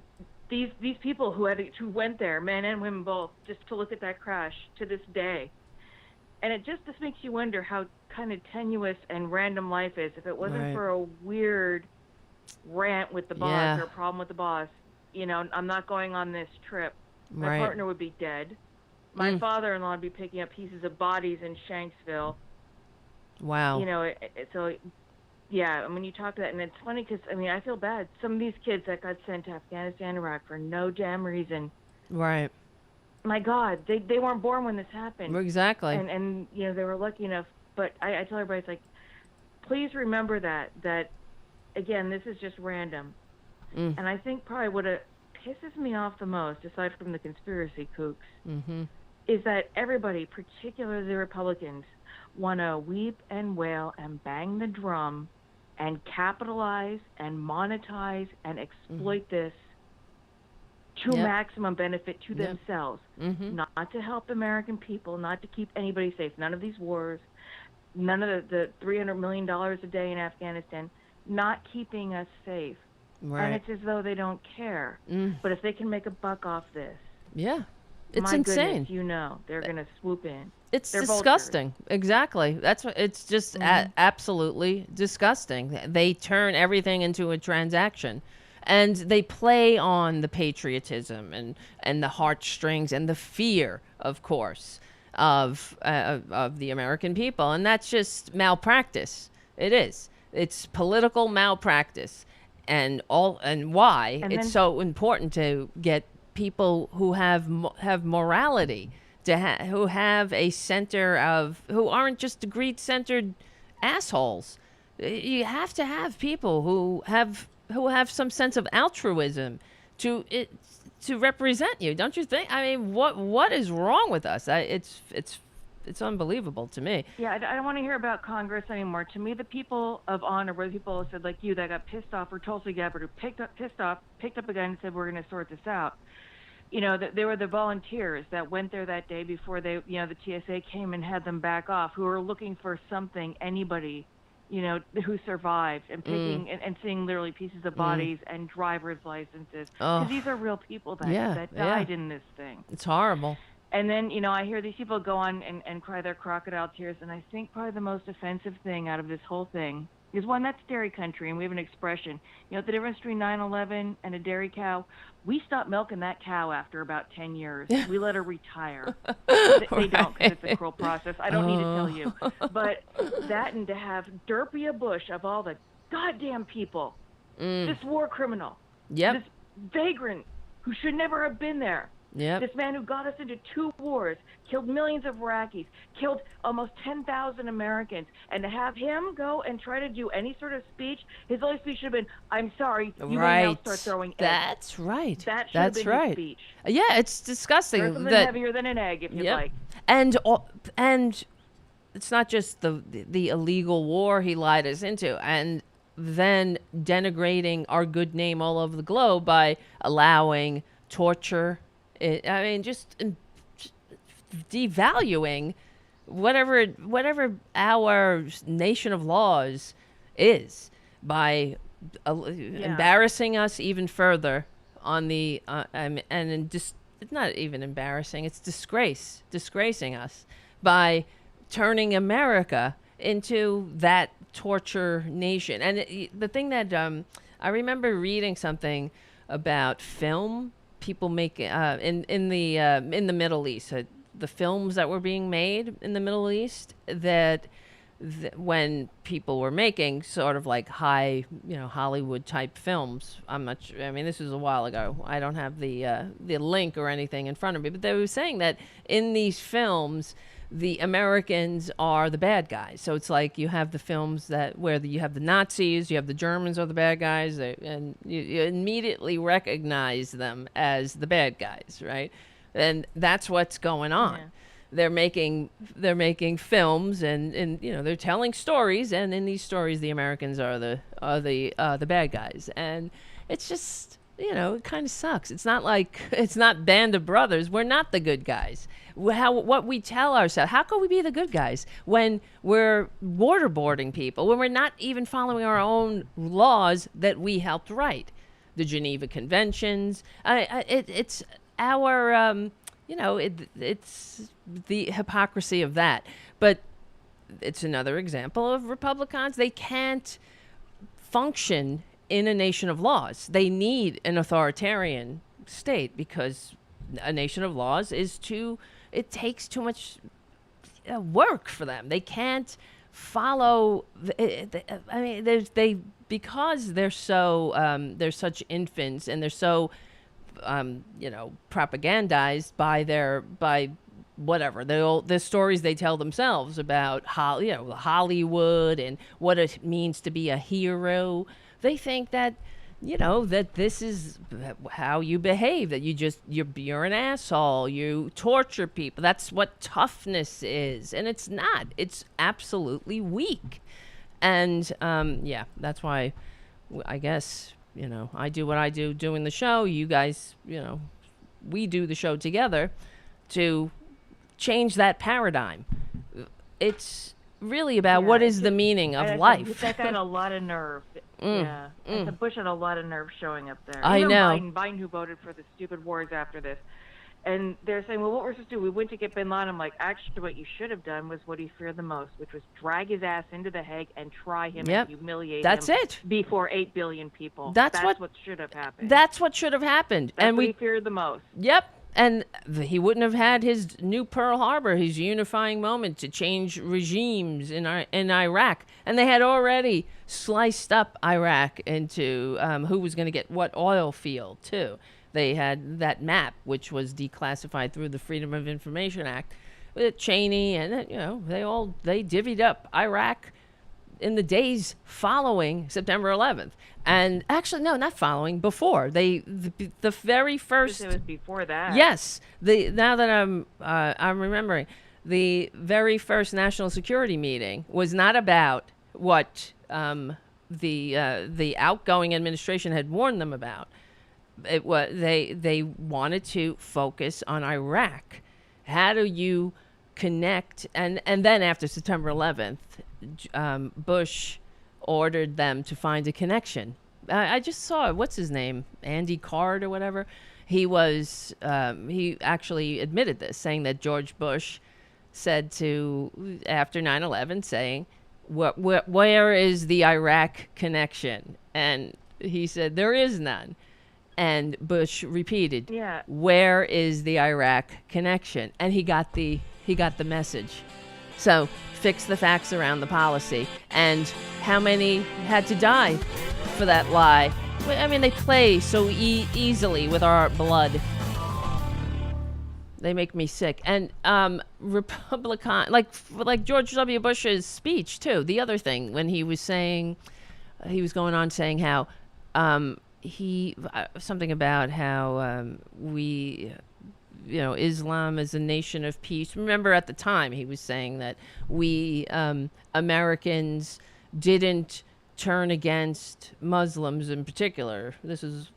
Speaker 4: these people who went there, men and women both, just to look at that crash to this day. And it just makes you wonder how kind of tenuous and random life is. If it wasn't for a weird rant with the boss or a problem with the boss, I'm not going on this trip. My partner would be dead. My father-in-law would be picking up pieces of bodies in Shanksville.
Speaker 2: Wow.
Speaker 4: So, yeah, I mean, you talk to that, and it's funny because, I feel bad. Some of these kids that got sent to Afghanistan, Iraq for no damn reason.
Speaker 2: Right.
Speaker 4: My God, they weren't born when this happened.
Speaker 2: Exactly.
Speaker 4: And they were lucky enough. But I tell everybody, it's like, please remember that, again, this is just random. And I think probably what pisses me off the most, aside from the conspiracy kooks, is that everybody, particularly the Republicans, want to weep and wail and bang the drum and capitalize and monetize and exploit this to maximum benefit to themselves, not to help American people, not to keep anybody safe. None of these wars, none of the $300 million a day in Afghanistan, not keeping us safe.
Speaker 2: Right.
Speaker 4: And it's as though they don't care. But if they can make a buck off this,
Speaker 2: it's
Speaker 4: my
Speaker 2: insane.
Speaker 4: Goodness, they're going to swoop in.
Speaker 2: It's
Speaker 4: They're
Speaker 2: disgusting.
Speaker 4: vultures.
Speaker 2: Exactly. That's what it's just absolutely disgusting. They turn everything into a transaction, and they play on the patriotism and the heartstrings and the fear, of course, of the American people, and that's just malpractice. It is. It's political malpractice, and why it's so important to get people who have morality, who have a center of, who aren't just greed-centered assholes. You have to have people who have some sense of altruism to represent you, don't you think? I mean, what is wrong with us? It's unbelievable to me.
Speaker 4: Yeah, I don't want to hear about Congress anymore. To me, the people of honor were the people who said, like you, that got pissed off, or Tulsi Gabbard, who picked up a gun and said, we're going to sort this out. You know, they were the volunteers that went there that day before the TSA came and had them back off, who were looking for something, anybody, who survived, and picking and seeing literally pieces of bodies and driver's licenses. Because these are real people that died in this thing.
Speaker 2: It's horrible.
Speaker 4: And then, I hear these people go on and cry their crocodile tears, and I think probably the most offensive thing out of this whole thing is, one, that's dairy country, and we have an expression. The difference between 9/11 and a dairy cow, we stopped milking that cow after about 10 years. We let her retire. They don't, because it's a cruel process. I don't need to tell you. But that, and to have Derpia Bush, of all the goddamn people, this war criminal, this vagrant who should never have been there, this man who got us into 2 wars, killed millions of Iraqis, killed almost 10,000 Americans, and to have him go and try to do any sort of speech, his only speech should have been, I'm sorry, you may now start throwing eggs.
Speaker 2: That's right.
Speaker 4: That should have been his speech.
Speaker 2: Yeah, it's disgusting.
Speaker 4: Or something heavier than an egg, if you'd like.
Speaker 2: And it's not just the illegal war he lied us into, and then denigrating our good name all over the globe by allowing torture. Just devaluing whatever our nation of laws is, by embarrassing us even further on the it's not even embarrassing, it's disgracing us by turning America into that torture nation. And the thing that I remember reading something about film. People make in the Middle East, the films that were being made in the Middle East, that when people were making sort of like high, Hollywood type films. I'm not sure. I mean, this was a while ago. I don't have the link or anything in front of me, but they were saying that in these films, the Americans are the bad guys. So it's like you have the films where you have the Nazis, you have the Germans are the bad guys, and you immediately recognize them as the bad guys, right? And that's what's going on. Yeah. They're making films, and they're telling stories, and in these stories, the Americans are the bad guys, and it's just it kind of sucks. It's not Band of Brothers. We're not the good guys. What we tell ourselves, how can we be the good guys when we're waterboarding people, when we're not even following our own laws that we helped write, the Geneva Conventions? It's our it's the hypocrisy of that. But it's another example of Republicans. They can't function in a nation of laws. They need an authoritarian state, because a nation of laws it takes too much work for them. They can't follow. Because they're they're such infants, and they're so propagandized by whatever the stories they tell themselves about Hollywood and what it means to be a hero. They think that that this is how you behave, that you're an asshole, you torture people. That's what toughness is. And it's not. It's absolutely weak. And that's why I guess, I do what I do doing the show. You guys, we do the show together to change that paradigm. It's really about what is the meaning of life.
Speaker 4: That got a lot of nerve. Yeah. And Bush had a lot of nerve showing up there.
Speaker 2: I
Speaker 4: Even
Speaker 2: know.
Speaker 4: Biden, who voted for the stupid wars after this. And they're saying, well, what we're supposed to do? We went to get bin Laden. I'm like, actually, what you should have done was what he feared the most, which was drag his ass into The Hague and try him and humiliate
Speaker 2: That's
Speaker 4: him
Speaker 2: it.
Speaker 4: before 8 billion people.
Speaker 2: That's
Speaker 4: what should have happened.
Speaker 2: That's what should have happened.
Speaker 4: That's
Speaker 2: and
Speaker 4: what he feared the most.
Speaker 2: Yep. And he wouldn't have had his new Pearl Harbor, his unifying moment to change regimes in Iraq. And they had already sliced up Iraq into who was going to get what oil field, too. They had that map, which was declassified through the Freedom of Information Act, with Cheney, and they divvied up Iraq in the days following September 11th. And actually, no, not following, before. The very first.
Speaker 4: It was before that.
Speaker 2: Yes. Now that I'm remembering, the very first national security meeting was not about what the outgoing administration had warned them about. It was they wanted to focus on Iraq. How do you connect? And then after September 11th, Bush ordered them to find a connection. I just saw, what's his name, Andy Card or whatever. He actually admitted this, saying that George Bush said after 9/11, saying, where is the Iraq connection? And he said, there is none. And Bush repeated, where is the Iraq connection? And he got the message. So fix the facts around the policy. And how many had to die for that lie? I mean, they play so easily with our blood. They make me sick. And Republican, like George W. Bush's speech, too. The other thing, when he was going on saying how something about how Islam is a nation of peace. Remember, at the time, he was saying that we Americans didn't turn against Muslims in particular. This is,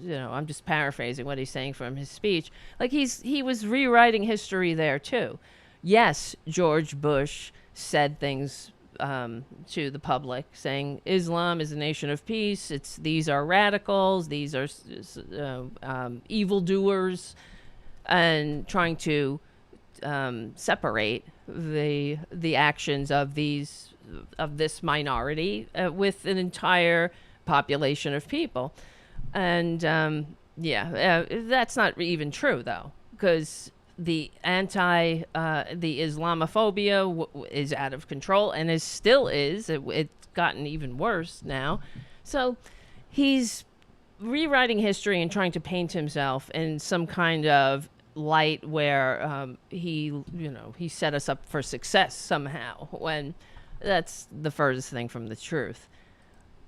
Speaker 2: I'm just paraphrasing what he's saying from his speech. Like he was rewriting history there too. Yes, George Bush said things to the public, saying Islam is a nation of peace. These are radicals. These are evildoers, and trying to separate the actions of this minority with an entire population of people. And that's not even true, though, because the Islamophobia is out of control, and it's gotten even worse now. So he's rewriting history and trying to paint himself in some kind of light where he set us up for success somehow, when that's the furthest thing from the truth.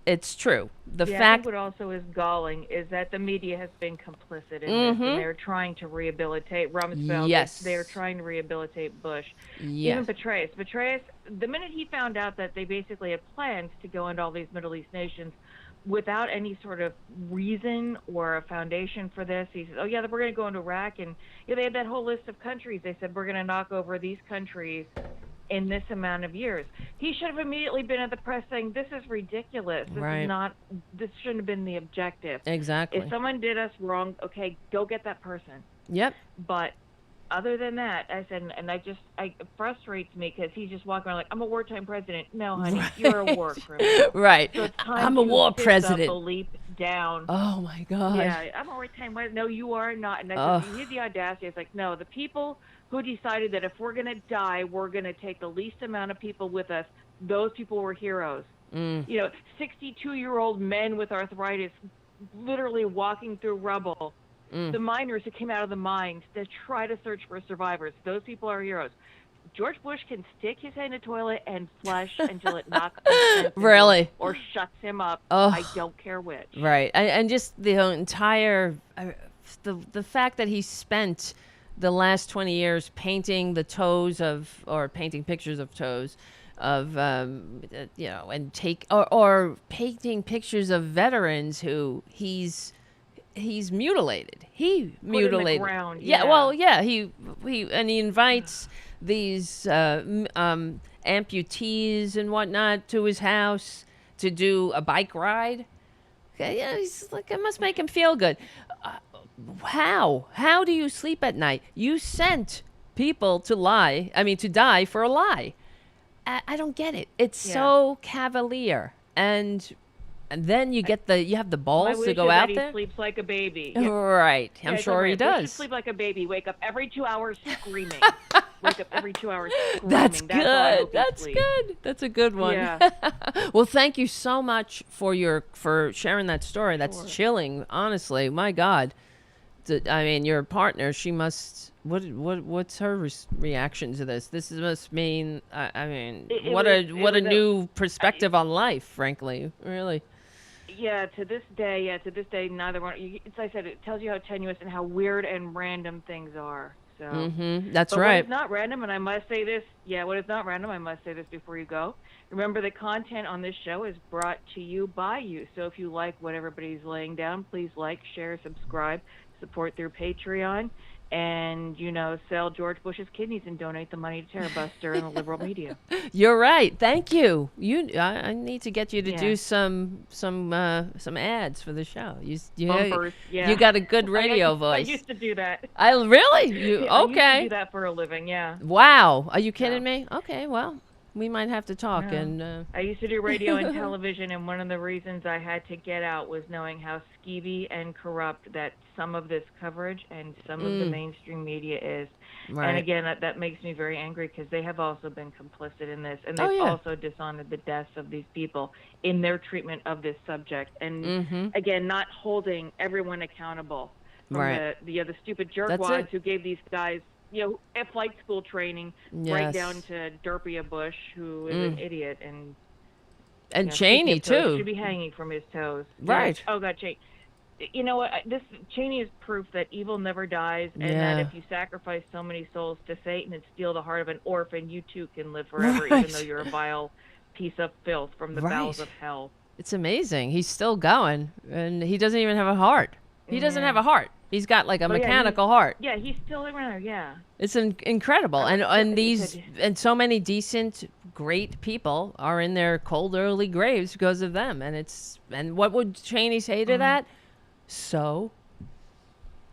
Speaker 2: It's true.
Speaker 4: I think what also is galling is that the media has been complicit in this, and they're trying to rehabilitate Rumsfeld.
Speaker 2: Yes.
Speaker 4: They're trying to rehabilitate Bush.
Speaker 2: Yes.
Speaker 4: Even Petraeus. Petraeus, the minute he found out that they basically had plans to go into all these Middle East nations without any sort of reason or a foundation for this, he says, we're going to go into Iraq. And they had that whole list of countries. They said, we're going to knock over these countries in this amount of years. He should have immediately been at the press saying, this is ridiculous. This shouldn't have been the objective.
Speaker 2: Exactly.
Speaker 4: If someone did us wrong, okay, go get that person.
Speaker 2: Yep.
Speaker 4: But other than that, I said, and it frustrates me because he's just walking around like, I'm a wartime president. No, honey, you're a war criminal.
Speaker 2: Right.
Speaker 4: So
Speaker 2: I'm a war president.
Speaker 4: Leap down.
Speaker 2: Oh my God.
Speaker 4: Yeah, I'm a wartime president. No, you are not. And I said, you had the audacity. It's like, no, the people who decided that if we're going to die, we're going to take the least amount of people with us. Those people were heroes. 62-year-old men with arthritis literally walking through rubble. The miners who came out of the mines that try to search for survivors. Those people are heroes. George Bush can stick his head in the toilet and flush until it knocks him sense
Speaker 2: Really?
Speaker 4: or shuts him up.
Speaker 2: Oh.
Speaker 4: I don't care which.
Speaker 2: Right. And just the entire the fact that he spent the last 20 years painting the toes of, or painting pictures of toes of, you know, and or painting pictures of veterans who he's mutilated. He mutilated.
Speaker 4: In the ground,
Speaker 2: yeah.
Speaker 4: yeah.
Speaker 2: Well, yeah. He invites these amputees and whatnot to his house to do a bike ride. Okay, yeah, he's like, it must make him feel good. How do you sleep at night? You sent people to die for a lie. I don't get it. It's so cavalier, and then you have the balls to go out there.
Speaker 4: He sleeps like a baby.
Speaker 2: Right, I'm sure he does.
Speaker 4: He should sleep like a baby. Wake up every 2 hours screaming. Wake up every 2 hours screaming.
Speaker 2: That's
Speaker 4: how I hope
Speaker 2: good.
Speaker 4: he
Speaker 2: That's
Speaker 4: sleeps.
Speaker 2: good. That's a good one.
Speaker 4: Yeah.
Speaker 2: Well, thank you so much for sharing that story. That's chilling, honestly. My God. I mean, your partner, she must. What's her reaction to this? This must mean. I mean, what a new perspective on life. Frankly, really.
Speaker 4: Yeah, to this day, neither one. As I said, it tells you how tenuous and how weird and random things are. So.
Speaker 2: That's
Speaker 4: but
Speaker 2: right.
Speaker 4: When it's not random, and I must say this. Yeah, when it's not random, I must say this before you go. Remember, the content on this show is brought to you by you. So if you like what everybody's laying down, please like, share, subscribe, support their Patreon, and, you know, sell George Bush's kidneys and donate the money to Tarabuster and the liberal media.
Speaker 2: You're right. Thank you. I need to get you to do some ads for the show.
Speaker 4: Bumpers,
Speaker 2: You got a good radio voice.
Speaker 4: I used to do that.
Speaker 2: I really?
Speaker 4: I used to do that for a living, yeah.
Speaker 2: Wow. Are you kidding me? Okay, well, we might have to talk.
Speaker 4: No.
Speaker 2: And
Speaker 4: I used to do radio and television, and one of the reasons I had to get out was knowing how skeevy and corrupt that some of this coverage and some of the mainstream media is.
Speaker 2: Right.
Speaker 4: And again, that makes me very angry because they have also been complicit in this, and they've also dishonored the deaths of these people in their treatment of this subject. And again, not holding everyone accountable from the stupid jerkwads who gave these guys, you know, a flight school training, right down to Derpia Bush, who is an idiot, and you know,
Speaker 2: Cheney too
Speaker 4: should be hanging from his toes.
Speaker 2: Right.
Speaker 4: Yes. Oh God, Cheney. You know what? Cheney is proof that evil never dies, and that if you sacrifice so many souls to Satan and steal the heart of an orphan, you too can live forever, even though you're a vile piece of filth from the bowels of hell.
Speaker 2: It's amazing. He's still going, and he doesn't even have a heart. He doesn't have a heart. He's got like a mechanical heart.
Speaker 4: Yeah, he's still around. Yeah,
Speaker 2: it's incredible, and so many decent, great people are in their cold early graves because of them. And what would Cheney say to that? So,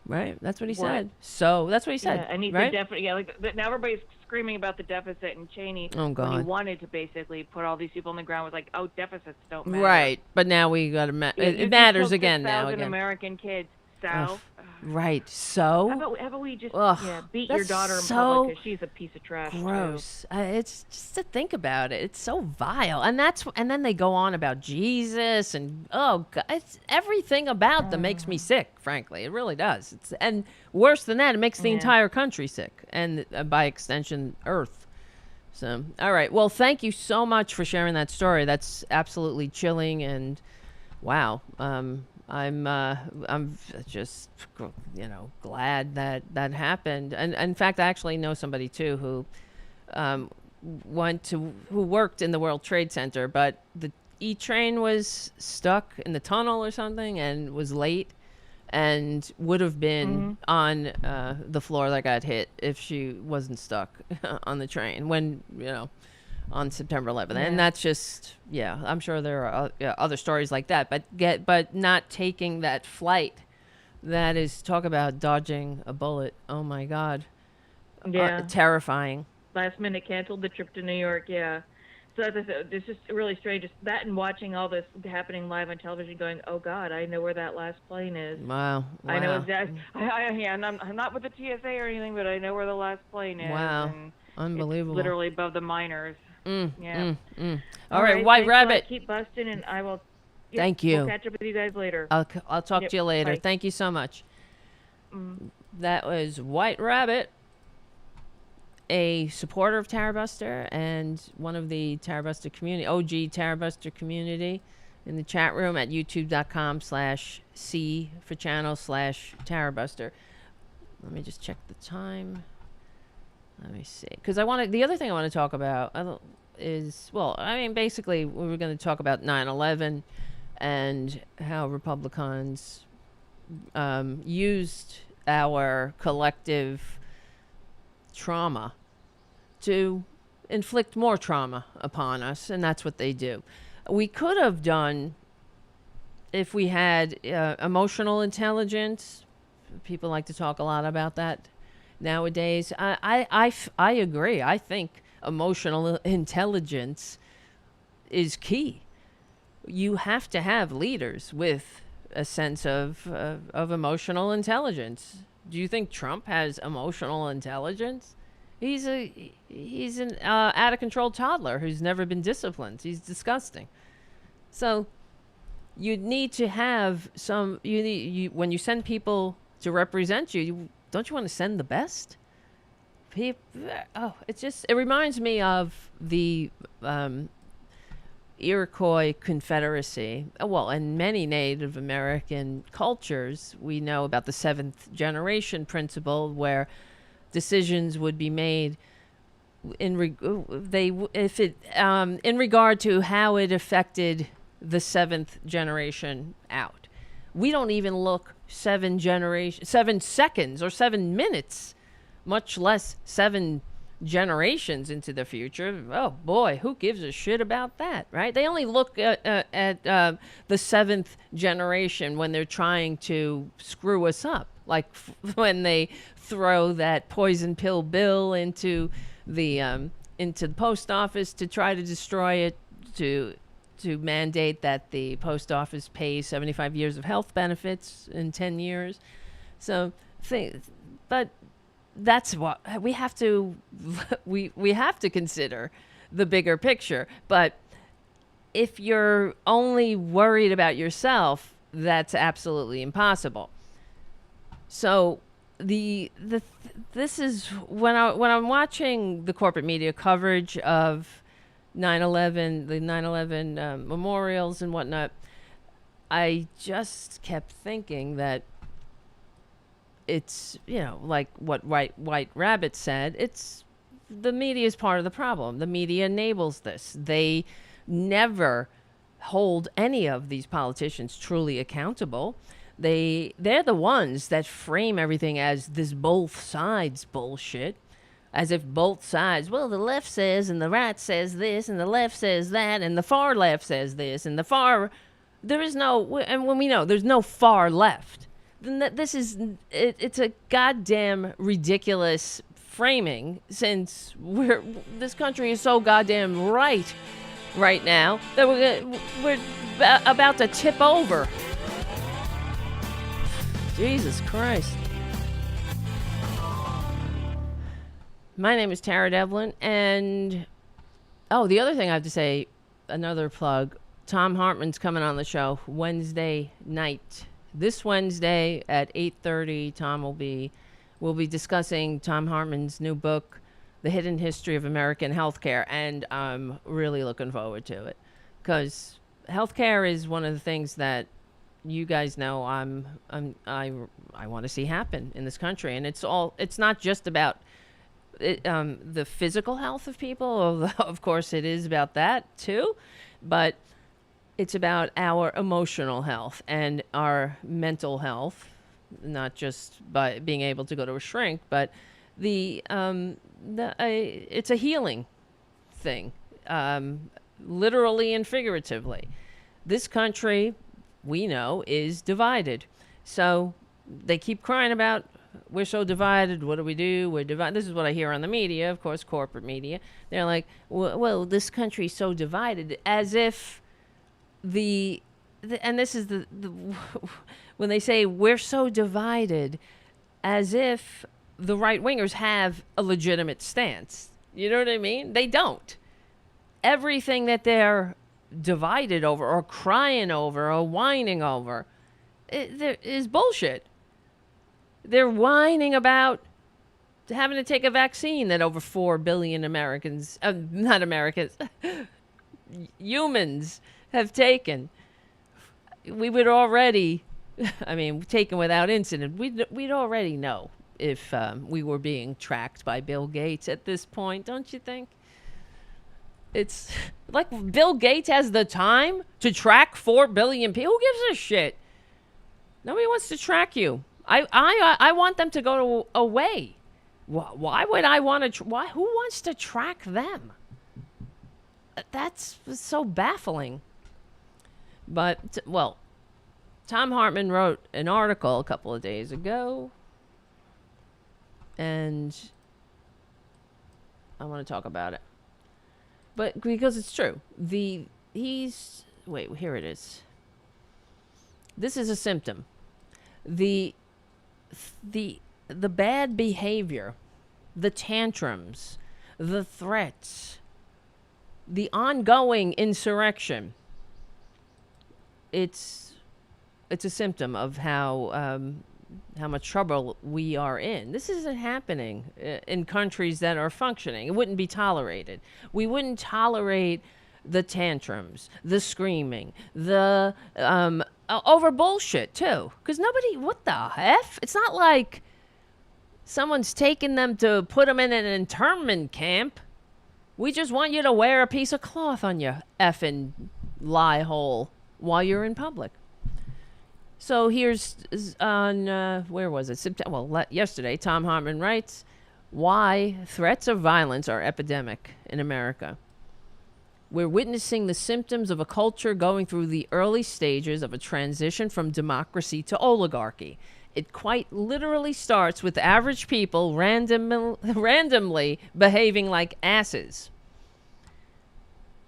Speaker 2: right? That's what he said. So that's what he said.
Speaker 4: Yeah, and he's
Speaker 2: right?
Speaker 4: definitely now everybody's screaming about the deficit, and Cheney,
Speaker 2: oh, God,
Speaker 4: when he wanted to basically put all these people on the ground, was like, "Oh, deficits don't matter."
Speaker 2: Right, but now we got to. It matters again now. Again,
Speaker 4: American kids. So.
Speaker 2: Right. So.
Speaker 4: How about we just beat your
Speaker 2: that's
Speaker 4: daughter in
Speaker 2: so
Speaker 4: public because she's a piece of trash.
Speaker 2: Gross. It's just to think about it. It's so vile, and then they go on about Jesus and God, it's everything about them makes me sick. Frankly, it really does. And worse than that, it makes the entire country sick, and by extension, Earth. So, all right. Well, thank you so much for sharing that story. That's absolutely chilling, and wow. I'm just, you know, glad that happened. And in fact, I actually know somebody too who who worked in the World Trade Center, but the E-train was stuck in the tunnel or something and was late, and would have been on the floor that got hit if she wasn't stuck on the train when, you know, on September 11th. And that's just, I'm sure there are other stories like that, but not taking that flight, that is, talk about dodging a bullet. Oh my God. Terrifying.
Speaker 4: Last minute canceled the trip to New York. So as I said, it's just really strange. Just that and watching all this happening live on television, going, "Oh God, I know where that last plane is."
Speaker 2: Wow.
Speaker 4: I know exactly. I'm not with the TSA or anything, but I know where the last plane is.
Speaker 2: Wow.
Speaker 4: And
Speaker 2: unbelievable.
Speaker 4: it's literally above the miners.
Speaker 2: All right, White Rabbit.
Speaker 4: Keep busting, and I will.
Speaker 2: Thank you.
Speaker 4: We'll catch up with you guys later.
Speaker 2: I'll talk to you later.
Speaker 4: Bye.
Speaker 2: Thank you so much. That was White Rabbit. a supporter of Tarabuster and one of the Tarabuster community, OG Tarabuster community, in the chat room at youtube.com/C for channel/Tarabuster. Let me just check the time. Let me see. Because the other thing I want to talk about is, well, I mean, basically, we were going to talk about 9/11 and how Republicans used our collective trauma to inflict more trauma upon us, and that's what they do. We could have done, if we had emotional intelligence. People like to talk a lot about that nowadays. I agree. I think emotional intelligence is key. You have to have leaders with a sense of emotional intelligence. Do you think Trump has emotional intelligence? He's an out of control toddler who's never been disciplined. He's disgusting. So you need to have some. When you send people to represent you, don't you want to send the best? It reminds me of the Iroquois Confederacy. Well, in many Native American cultures, we know about the seventh generation principle, where decisions would be made in regard to how it affected the seventh generation out. We don't even look 7 seconds or 7 minutes, much less 7 generations into the future. Oh boy, who gives a shit about that, right? They only look at the 7th generation when they're trying to screw us up, like when they throw that poison pill bill into the post office to try to destroy it, to mandate that the post office pays 75 years of health benefits in 10 years. But that's what we have to we have to consider the bigger picture. But if you're only worried about yourself, that's absolutely impossible. So this is when I'm watching the corporate media coverage of 9/11, the 9/11 memorials and whatnot, I just kept thinking that it's, like what White Rabbit said, it's the media is part of the problem. The media enables this. They never hold any of these politicians truly accountable. They're the ones that frame everything as this both sides bullshit. As if both sides, well, the left says and the right says this and the left says that and the far left says this and there is no, and when we know there's no far left, then it's a goddamn ridiculous framing, since this country is so goddamn right now that we're about to tip over. Jesus Christ. My name is Tara Devlin, and the other thing I have to say, another plug, Tom Hartman's coming on the show Wednesday night. This Wednesday at 8:30, we'll be discussing Tom Hartman's new book, The Hidden History of American Healthcare, and I'm really looking forward to it, because healthcare is one of the things that you guys know I want to see happen in this country, and it's not just about the physical health of people. Of course it is about that too, but it's about our emotional health and our mental health, not just by being able to go to a shrink, but it's a healing thing, literally and figuratively. This country, we know, is divided. So they keep crying about, we're so divided, what do? We're divided. This is what I hear on the media, of course, corporate media. They're like, well, this country's so divided, as if and this is the when they say we're so divided, as if the right-wingers have a legitimate stance. You know what I mean? They don't. Everything that they're divided over or crying over or whining over is bullshit. They're whining about having to take a vaccine that over 4 billion Americans, not Americans, humans have taken. We would already, I mean, taken without incident, we'd already know if we were being tracked by Bill Gates at this point, don't you think? It's like Bill Gates has the time to track 4 billion people. Who gives a shit? Nobody wants to track you. I want them to go away. Why would I want to? Who wants to track them? That's so baffling. But, well, Tom Hartman wrote an article a couple of days ago, and I want to talk about it. But because it's true. Wait, here it is. This is a symptom. The bad behavior, the tantrums, the threats, the ongoing insurrection. It's a symptom of how much trouble we are in. This isn't happening in countries that are functioning. It wouldn't be tolerated. We wouldn't tolerate the tantrums, the screaming, the over bullshit too. Because nobody, what the F? It's not like someone's taking them to put them in an internment camp. We just want you to wear a piece of cloth on your effing lie hole while you're in public. So here's on, where was it? Yesterday, Tom Hartman writes, why threats of violence are epidemic in America. We're witnessing the symptoms of a culture going through the early stages of a transition from democracy to oligarchy. It quite literally starts with average people randomly behaving like asses.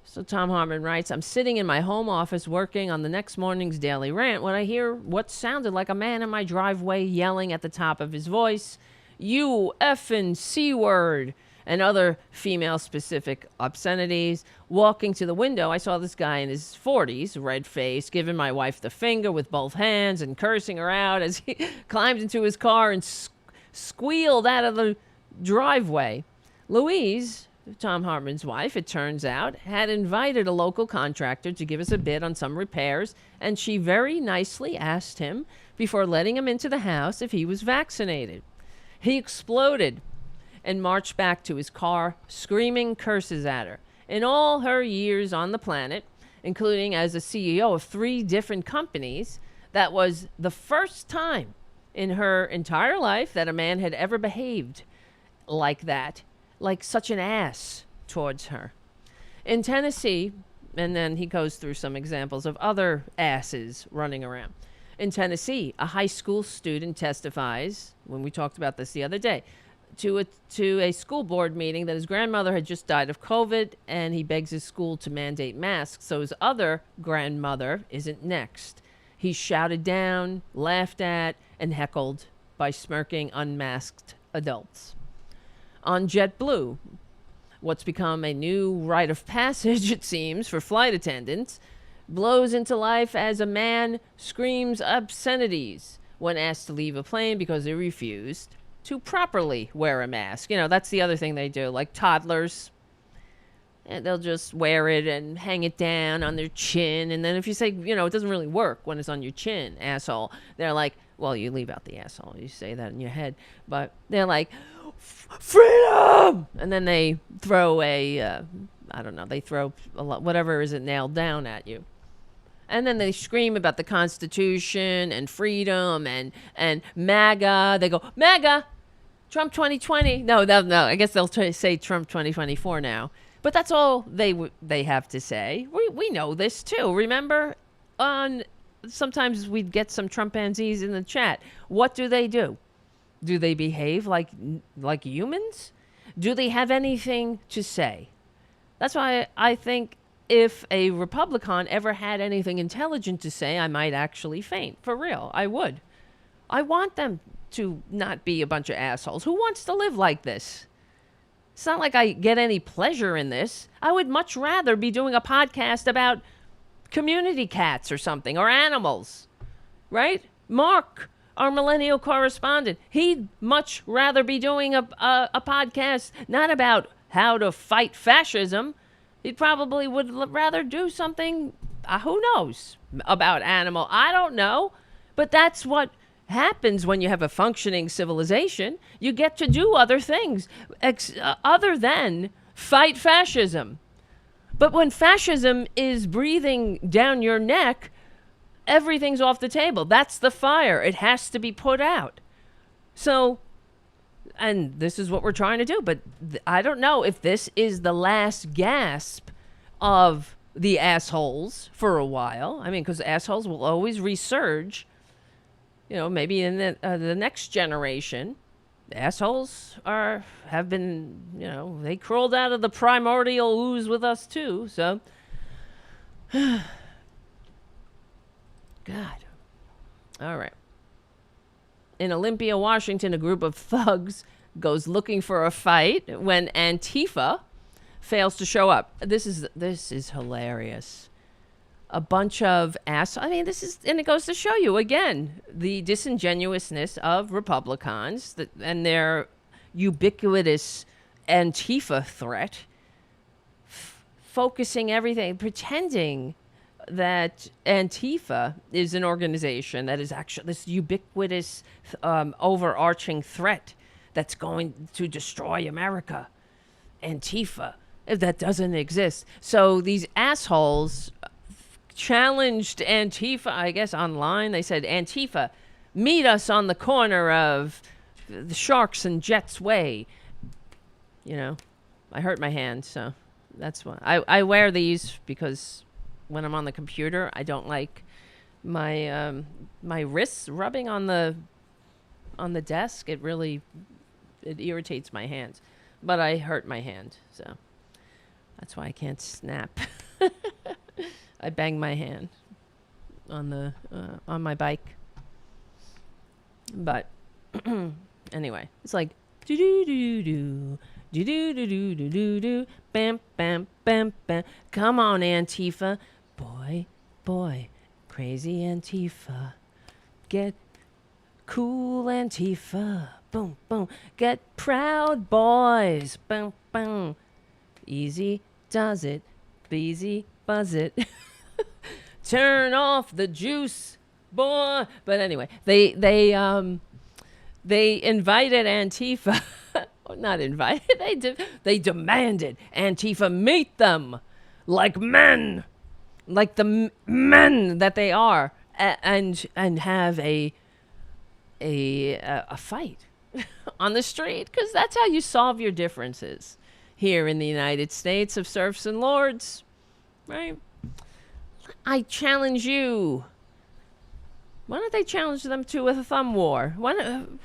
Speaker 2: So Tom Hartman writes, I'm sitting in my home office working on the next morning's daily rant when I hear what sounded like a man in my driveway yelling at the top of his voice, "You effing C-word," and other female-specific obscenities. Walking to the window, I saw this guy in his 40s, red-faced, giving my wife the finger with both hands and cursing her out as he climbed into his car and squealed out of the driveway. Louise, Tom Hartman's wife, it turns out, had invited a local contractor to give us a bid on some repairs, and she very nicely asked him, before letting him into the house, if he was vaccinated. He exploded and marched back to his car, screaming curses at her. In all her years on the planet, including as a CEO of 3 different companies, that was the first time in her entire life that a man had ever behaved like that, like such an ass towards her. In Tennessee, and then he goes through some examples of other asses running around. In Tennessee, a high school student testifies, when we talked about this the other day, to a school board meeting that his grandmother had just died of COVID, and he begs his school to mandate masks so his other grandmother isn't next. He's shouted down, laughed at, and heckled by smirking, unmasked adults. On JetBlue, what's become a new rite of passage, it seems, for flight attendants, blows into life as a man screams obscenities when asked to leave a plane because they refused to properly wear a mask. You know, that's the other thing they do, like toddlers. And they'll just wear it and hang it down on their chin. And then if you say, you know, it doesn't really work when it's on your chin, asshole, they're like, well, you leave out the asshole. You say that in your head. But they're like, freedom! And then they throw they throw whatever isn't nailed down at you. And then they scream about the Constitution and freedom and MAGA. They go, MAGA, Trump 2020. No, I guess they'll say Trump 2024 now. But that's all they have to say. We know this too. Remember, sometimes we'd get some Trumpanzees in the chat. What do? Do they behave like humans? Do they have anything to say? That's why I think if a Republican ever had anything intelligent to say, I might actually faint. For real, I would. I want them to not be a bunch of assholes. Who wants to live like this? It's not like I get any pleasure in this. I would much rather be doing a podcast about community cats or something, or animals, right? Mark, our millennial correspondent. He'd much rather be doing a podcast not about how to fight fascism. He probably would rather do something, who knows, about animal. I don't know. But that's what happens when you have a functioning civilization. You get to do other things other than fight fascism. But when fascism is breathing down your neck, everything's off the table. That's the fire. It has to be put out. So, and this is what we're trying to do. But I don't know if this is the last gasp of the assholes for a while. I mean, because assholes will always resurge. You know, maybe in the next generation, assholes have been, you know, they crawled out of the primordial ooze with us too. So, God. All right. In Olympia, Washington, a group of thugs goes looking for a fight when Antifa fails to show up. This is hilarious. A bunch of I mean, and it goes to show you again the disingenuousness of Republicans and their ubiquitous Antifa threat, focusing everything, pretending that Antifa is an organization that is actually this ubiquitous, overarching threat that's going to destroy America. Antifa, that doesn't exist. So these assholes challenged Antifa, I guess online. They said, Antifa, meet us on the corner of the Sharks and Jets Way. You know, I hurt my hand, so that's why. I wear these because when I'm on the computer, I don't like my my wrists rubbing on the desk. It irritates my hands. But I hurt my hand, so that's why I can't snap. I bang my hand on my bike. But anyway, it's like do do do do do do do do do do do bam bam bam bam. Come on, Antifa, boy, crazy Antifa, get cool Antifa, boom boom, get proud boys, boom boom, easy does it, easy buzz it. Turn off the juice, boy. But anyway, they invited Antifa. Not invited. They demanded Antifa meet them like men, like the men that they are, and have a fight on the street, because that's how you solve your differences here in the United States of serfs and lords, right? I challenge you. Why don't they challenge them to a thumb war? Why don't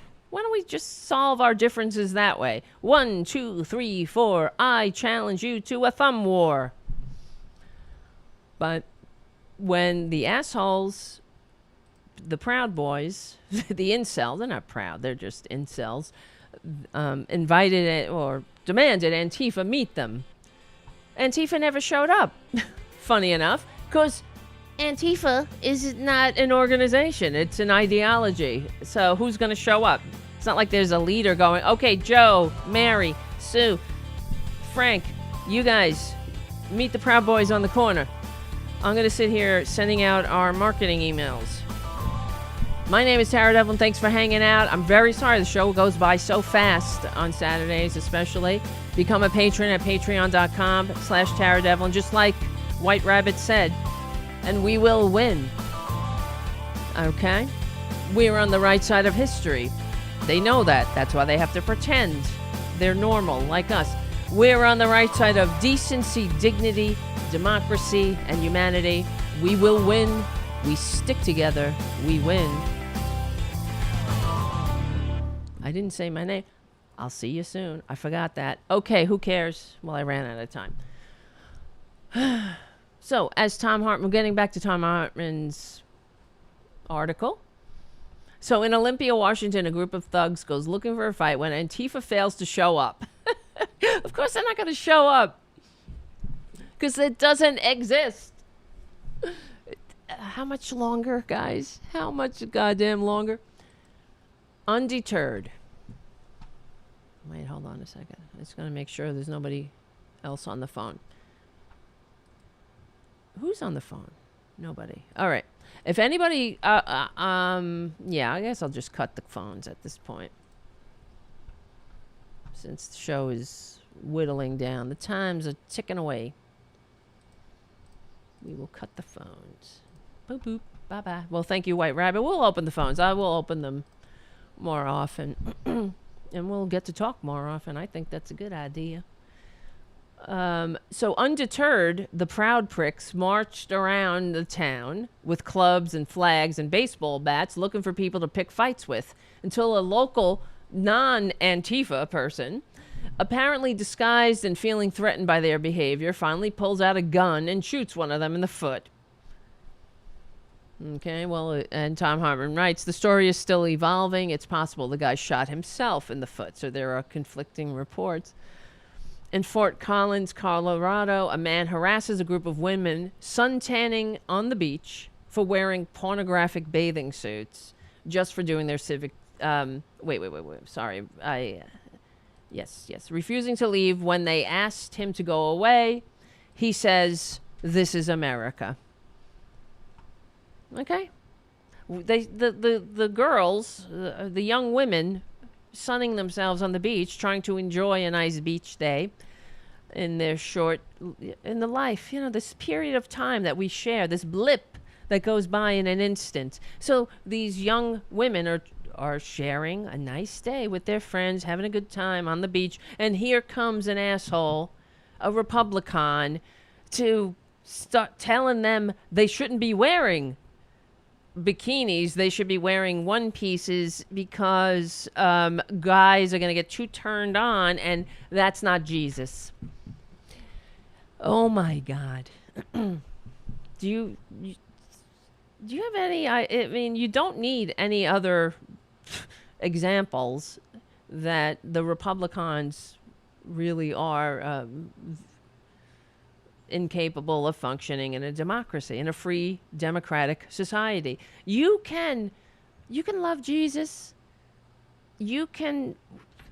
Speaker 2: we just solve our differences that way? 1, 2, 3, 4. I challenge you to a thumb war. But when the assholes, the Proud Boys, the incels, they're not proud, they're just incels, invited it or demanded Antifa meet them, Antifa never showed up. Funny enough, because Antifa is not an organization. It's an ideology. So who's going to show up? It's not like there's a leader going, okay, Joe, Mary, Sue, Frank, you guys, meet the Proud Boys on the corner. I'm going to sit here sending out our marketing emails. My name is Tara Devlin. Thanks for hanging out. I'm very sorry the show goes by so fast on Saturdays especially. Become a patron at patreon.com/Tara Devlin, just like White Rabbit said. And we will win. Okay? We're on the right side of history. They know that. That's why they have to pretend they're normal, like us. We're on the right side of decency, dignity, democracy, and humanity. We will win. We stick together. We win. I didn't say my name. I'll see you soon. I forgot that. Okay, who cares? Well, I ran out of time. So, as Tom Hartman, getting back to Tom Hartman's article. So, in Olympia, Washington, a group of thugs goes looking for a fight when Antifa fails to show up. Of course, they're not going to show up because it doesn't exist. How much longer, guys? How much goddamn longer? Undeterred. Wait, hold on a second. I'm just going to make sure there's nobody else on the phone. Who's on the phone? Nobody. All right. If anybody, yeah, I guess I'll just cut the phones at this point. Since the show is whittling down. The times are ticking away. We will cut the phones. Boop, boop. Bye-bye. Well, thank you, White Rabbit. We'll open the phones. I will open them more often. And we'll get to talk more often. I think that's a good idea. So undeterred, the Proud Pricks marched around the town with clubs and flags and baseball bats looking for people to pick fights with until a local non-Antifa person, apparently disguised and feeling threatened by their behavior, finally pulls out a gun and shoots one of them in the foot. Okay, well, and Tom Harmon writes, the story is still evolving. It's possible the guy shot himself in the foot, so there are conflicting reports. In Fort Collins, Colorado, a man harasses a group of women suntanning on the beach for wearing pornographic bathing suits just for doing their civic... wait. Sorry. Yes. Refusing to leave when they asked him to go away. He says, this is America. Okay. The girls, the young women sunning themselves on the beach, trying to enjoy a nice beach day in their in the life, this period of time that we share, this blip that goes by in an instant. So these young women are sharing a nice day with their friends, having a good time on the beach, and here comes an asshole, a Republican, to start telling them they shouldn't be wearing bikinis, they should be wearing one pieces because guys are going to get too turned on, and that's not Jesus. Oh my God. Do you have any, I mean, you don't need any other examples that the Republicans really are incapable of functioning in a democracy, in a free democratic society. You can love Jesus. You can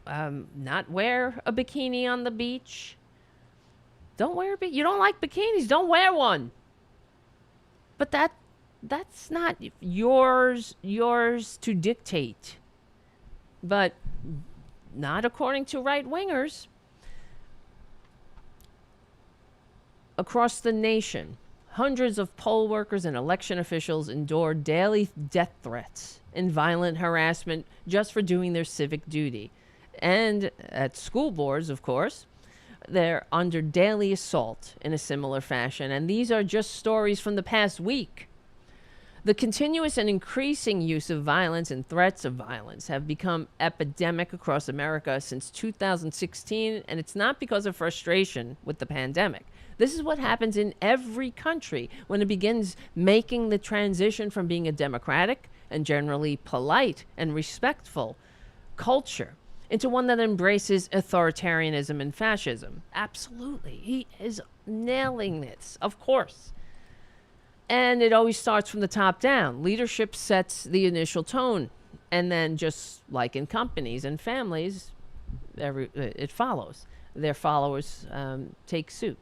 Speaker 2: not wear a bikini on the beach. Don't wear a you don't like bikinis, don't wear one. But that's not yours to dictate. But not according to right-wingers. Across the nation, hundreds of poll workers and election officials endure daily death threats and violent harassment just for doing their civic duty. And at school boards, of course, they're under daily assault in a similar fashion. And these are just stories from the past week. The continuous and increasing use of violence and threats of violence have become epidemic across America since 2016, and it's not because of frustration with the pandemic. This is what happens in every country when it begins making the transition from being a democratic and generally polite and respectful culture into one that embraces authoritarianism and fascism. Absolutely. He is nailing this, of course. And it always starts from the top down. Leadership sets the initial tone. And then just like in companies and families, it follows. Their followers take suit.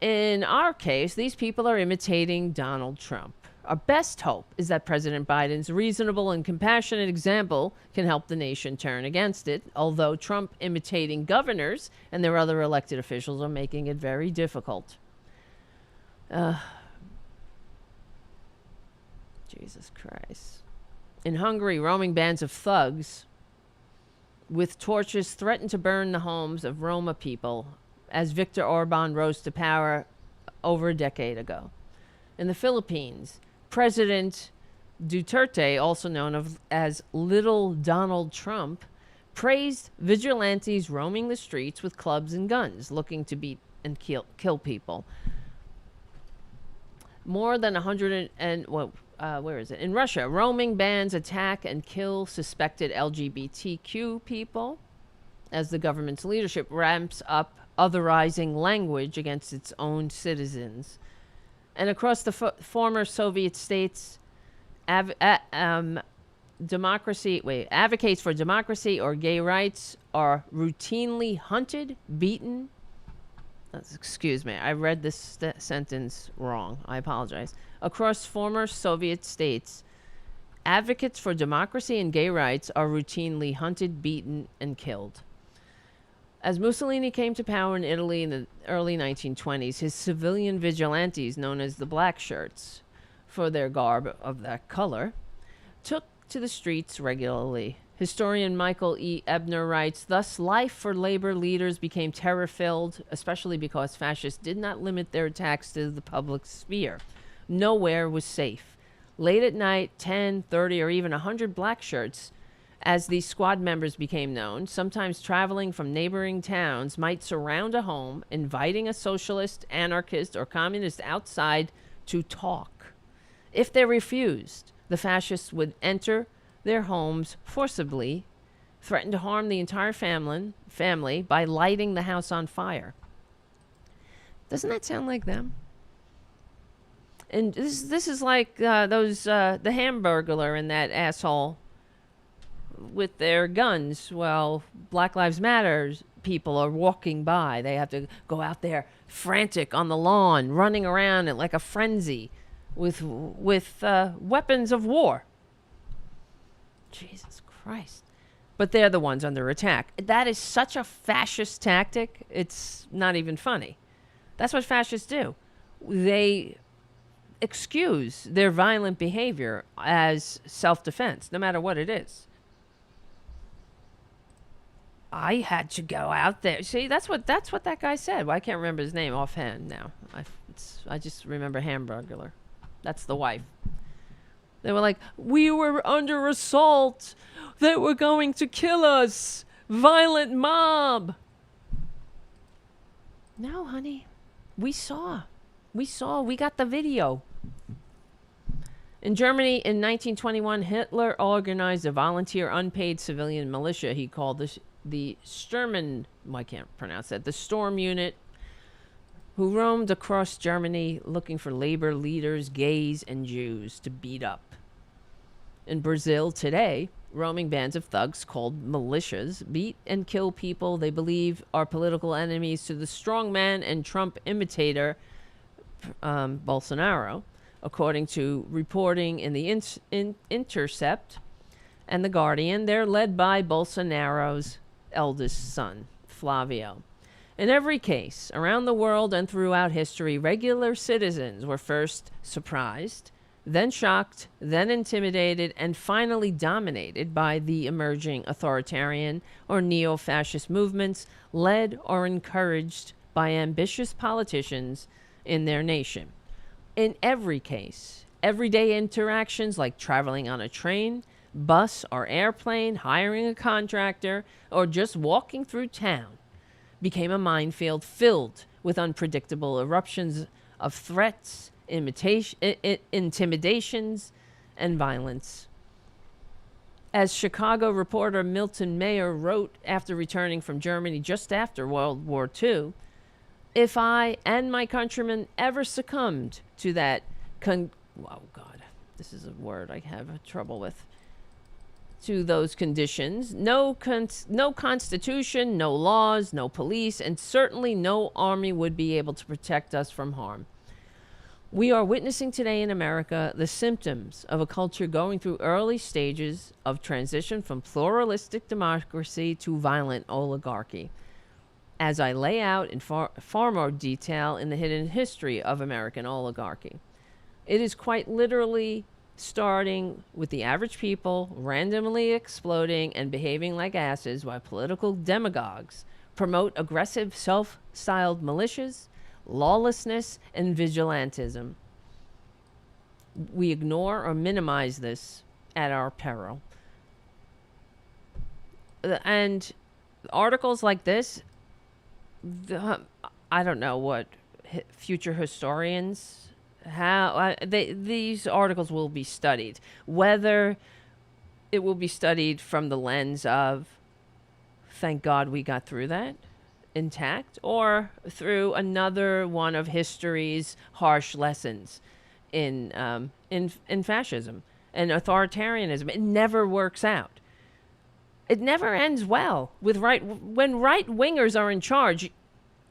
Speaker 2: In our case, these people are imitating Donald Trump. Our best hope is that President Biden's reasonable and compassionate example can help the nation turn against it, although Trump imitating governors and their other elected officials are making it very difficult. Jesus Christ. In Hungary, roaming bands of thugs with torches threatened to burn the homes of Roma people as Viktor Orban rose to power over a decade ago. In the Philippines, President Duterte, also known as Little Donald Trump, praised vigilantes roaming the streets with clubs and guns, looking to beat and kill people. More than 100 where is it? In Russia, roaming bands attack and kill suspected LGBTQ people as the government's leadership ramps up otherizing language against its own citizens. And across the former Soviet states, advocates for democracy or gay rights are routinely hunted, beaten. Excuse me, I read this sentence wrong. I apologize. Across former Soviet states, advocates for democracy and gay rights are routinely hunted, beaten, and killed. As Mussolini came to power in Italy in the early 1920s, his civilian vigilantes, known as the Black Shirts, for their garb of that color, took to the streets regularly. Historian Michael E. Ebner writes, thus life for labor leaders became terror-filled, especially because fascists did not limit their attacks to the public sphere. Nowhere was safe. Late at night, 10, 30, or even 100 black shirts, as these squad members became known, sometimes traveling from neighboring towns, might surround a home, inviting a socialist, anarchist, or communist outside to talk. If they refused, the fascists would enter their homes forcibly, threaten to harm the entire family by lighting the house on fire. Doesn't that sound like them? And this is like the Hamburglar and that asshole with their guns. Well, Black Lives Matter people are walking by. They have to go out there frantic on the lawn, running around in like a frenzy with weapons of war. Jesus Christ. But they're the ones under attack. That is such a fascist tactic. It's not even funny. That's what fascists do. They excuse their violent behavior as self-defense, no matter what it is. I had to go out there. See, that's what that guy said. Well, I can't remember his name offhand now. I just remember Hamburglar. That's the wife. They were like, we were under assault. They were going to kill us. Violent mob. No, honey. We saw. We got the video. In Germany in 1921, Hitler organized a volunteer unpaid civilian militia he called the Sturmen, I can't pronounce that, the Storm Unit, who roamed across Germany looking for labor leaders, gays, and Jews to beat up. In Brazil today, roaming bands of thugs called militias beat and kill people they believe are political enemies to the strongman and Trump imitator Bolsonaro, according to reporting in the Intercept and The Guardian. They're led by Bolsonaro's eldest son, Flavio. In every case, around the world and throughout history, regular citizens were first surprised, then shocked, then intimidated, and finally dominated by the emerging authoritarian or neo-fascist movements led or encouraged by ambitious politicians in their nation. In every case, everyday interactions like traveling on a train, bus, or airplane, hiring a contractor, or just walking through town became a minefield filled with unpredictable eruptions of threats, intimidations, and violence. As Chicago reporter Milton Mayer wrote after returning from Germany just after World War II, if I and my countrymen ever succumbed to that oh God, this is a word I have trouble with, to those conditions, no constitution, no laws, no police, and certainly no army would be able to protect us from harm. We are witnessing today in America the symptoms of a culture going through early stages of transition from pluralistic democracy to violent oligarchy, as I lay out in far more detail in the hidden history of American oligarchy. It is quite literally starting with the average people randomly exploding and behaving like asses while political demagogues promote aggressive self-styled militias, lawlessness, and vigilantism. We ignore or minimize this at our peril. And articles like this, I don't know what future historians, these articles will be studied. Whether it will be studied from the lens of, thank God we got through that intact, or through another one of history's harsh lessons in fascism. and authoritarianism. It never works out. It never ends well with when right-wingers are in charge.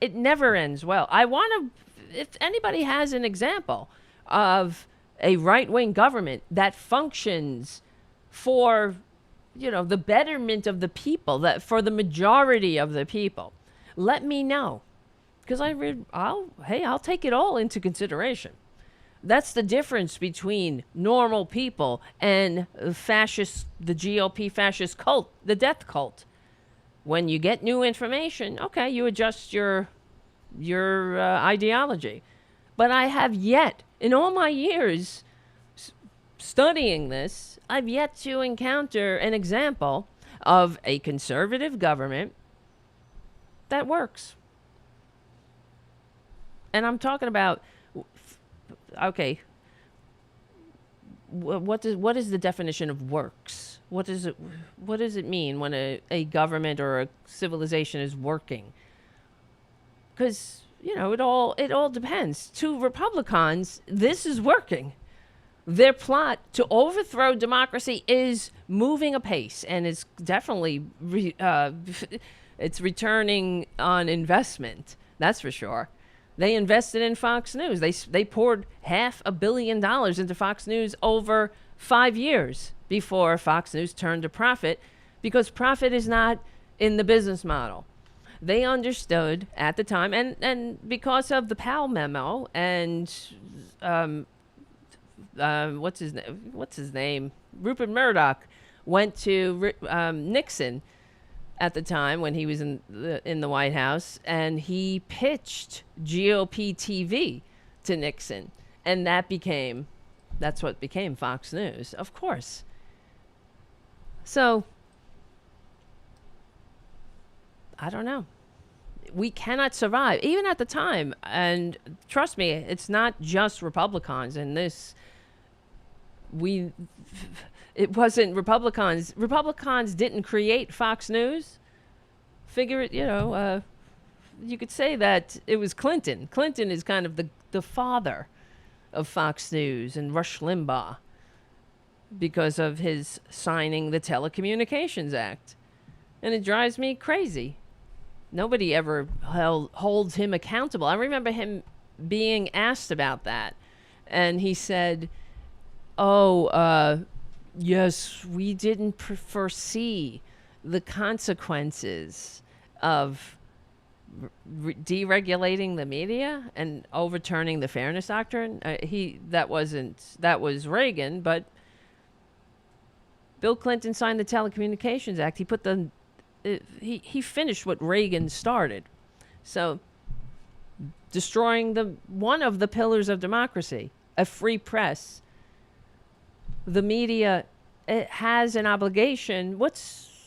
Speaker 2: It never ends well. I want to, if anybody has an example of a right-wing government that functions for, the betterment of the people, that for the majority of the people, let me know. Because I'll take it all into consideration. That's the difference between normal people and the GOP fascist cult, the death cult. When you get new information, okay, you adjust your ideology. But I have yet, in all my years studying this, I've yet to encounter an example of a conservative government that works. And I'm talking about, okay, what is the definition of works? What does it mean when a government or a civilization is working? Because, it all depends. To Republicans, this is working. Their plot to overthrow democracy is moving apace, and it's definitely it's returning on investment. That's for sure. They invested in Fox News. They poured $500 million into Fox News over 5 years before Fox News turned to profit, because profit is not in the business model. They understood at the time, and because of the Powell memo and what's his name? Rupert Murdoch went to Nixon at the time when he was in the White House, and he pitched GOP TV to Nixon, and that's what became Fox News, of course. So I don't know. We cannot survive, even at the time. And trust me, it's not just Republicans in this. It wasn't Republicans. Republicans didn't create Fox News. Figure it, you could say that it was Clinton. Clinton is kind of the father of Fox News and Rush Limbaugh because of his signing the Telecommunications Act. And it drives me crazy. Nobody ever holds him accountable. I remember him being asked about that. And he said, yes, we didn't foresee the consequences of deregulating the media and overturning the Fairness Doctrine. That was Reagan, but Bill Clinton signed the Telecommunications Act. He put he finished what Reagan started. So destroying one of the pillars of democracy, a free press. The media, it has an obligation. What's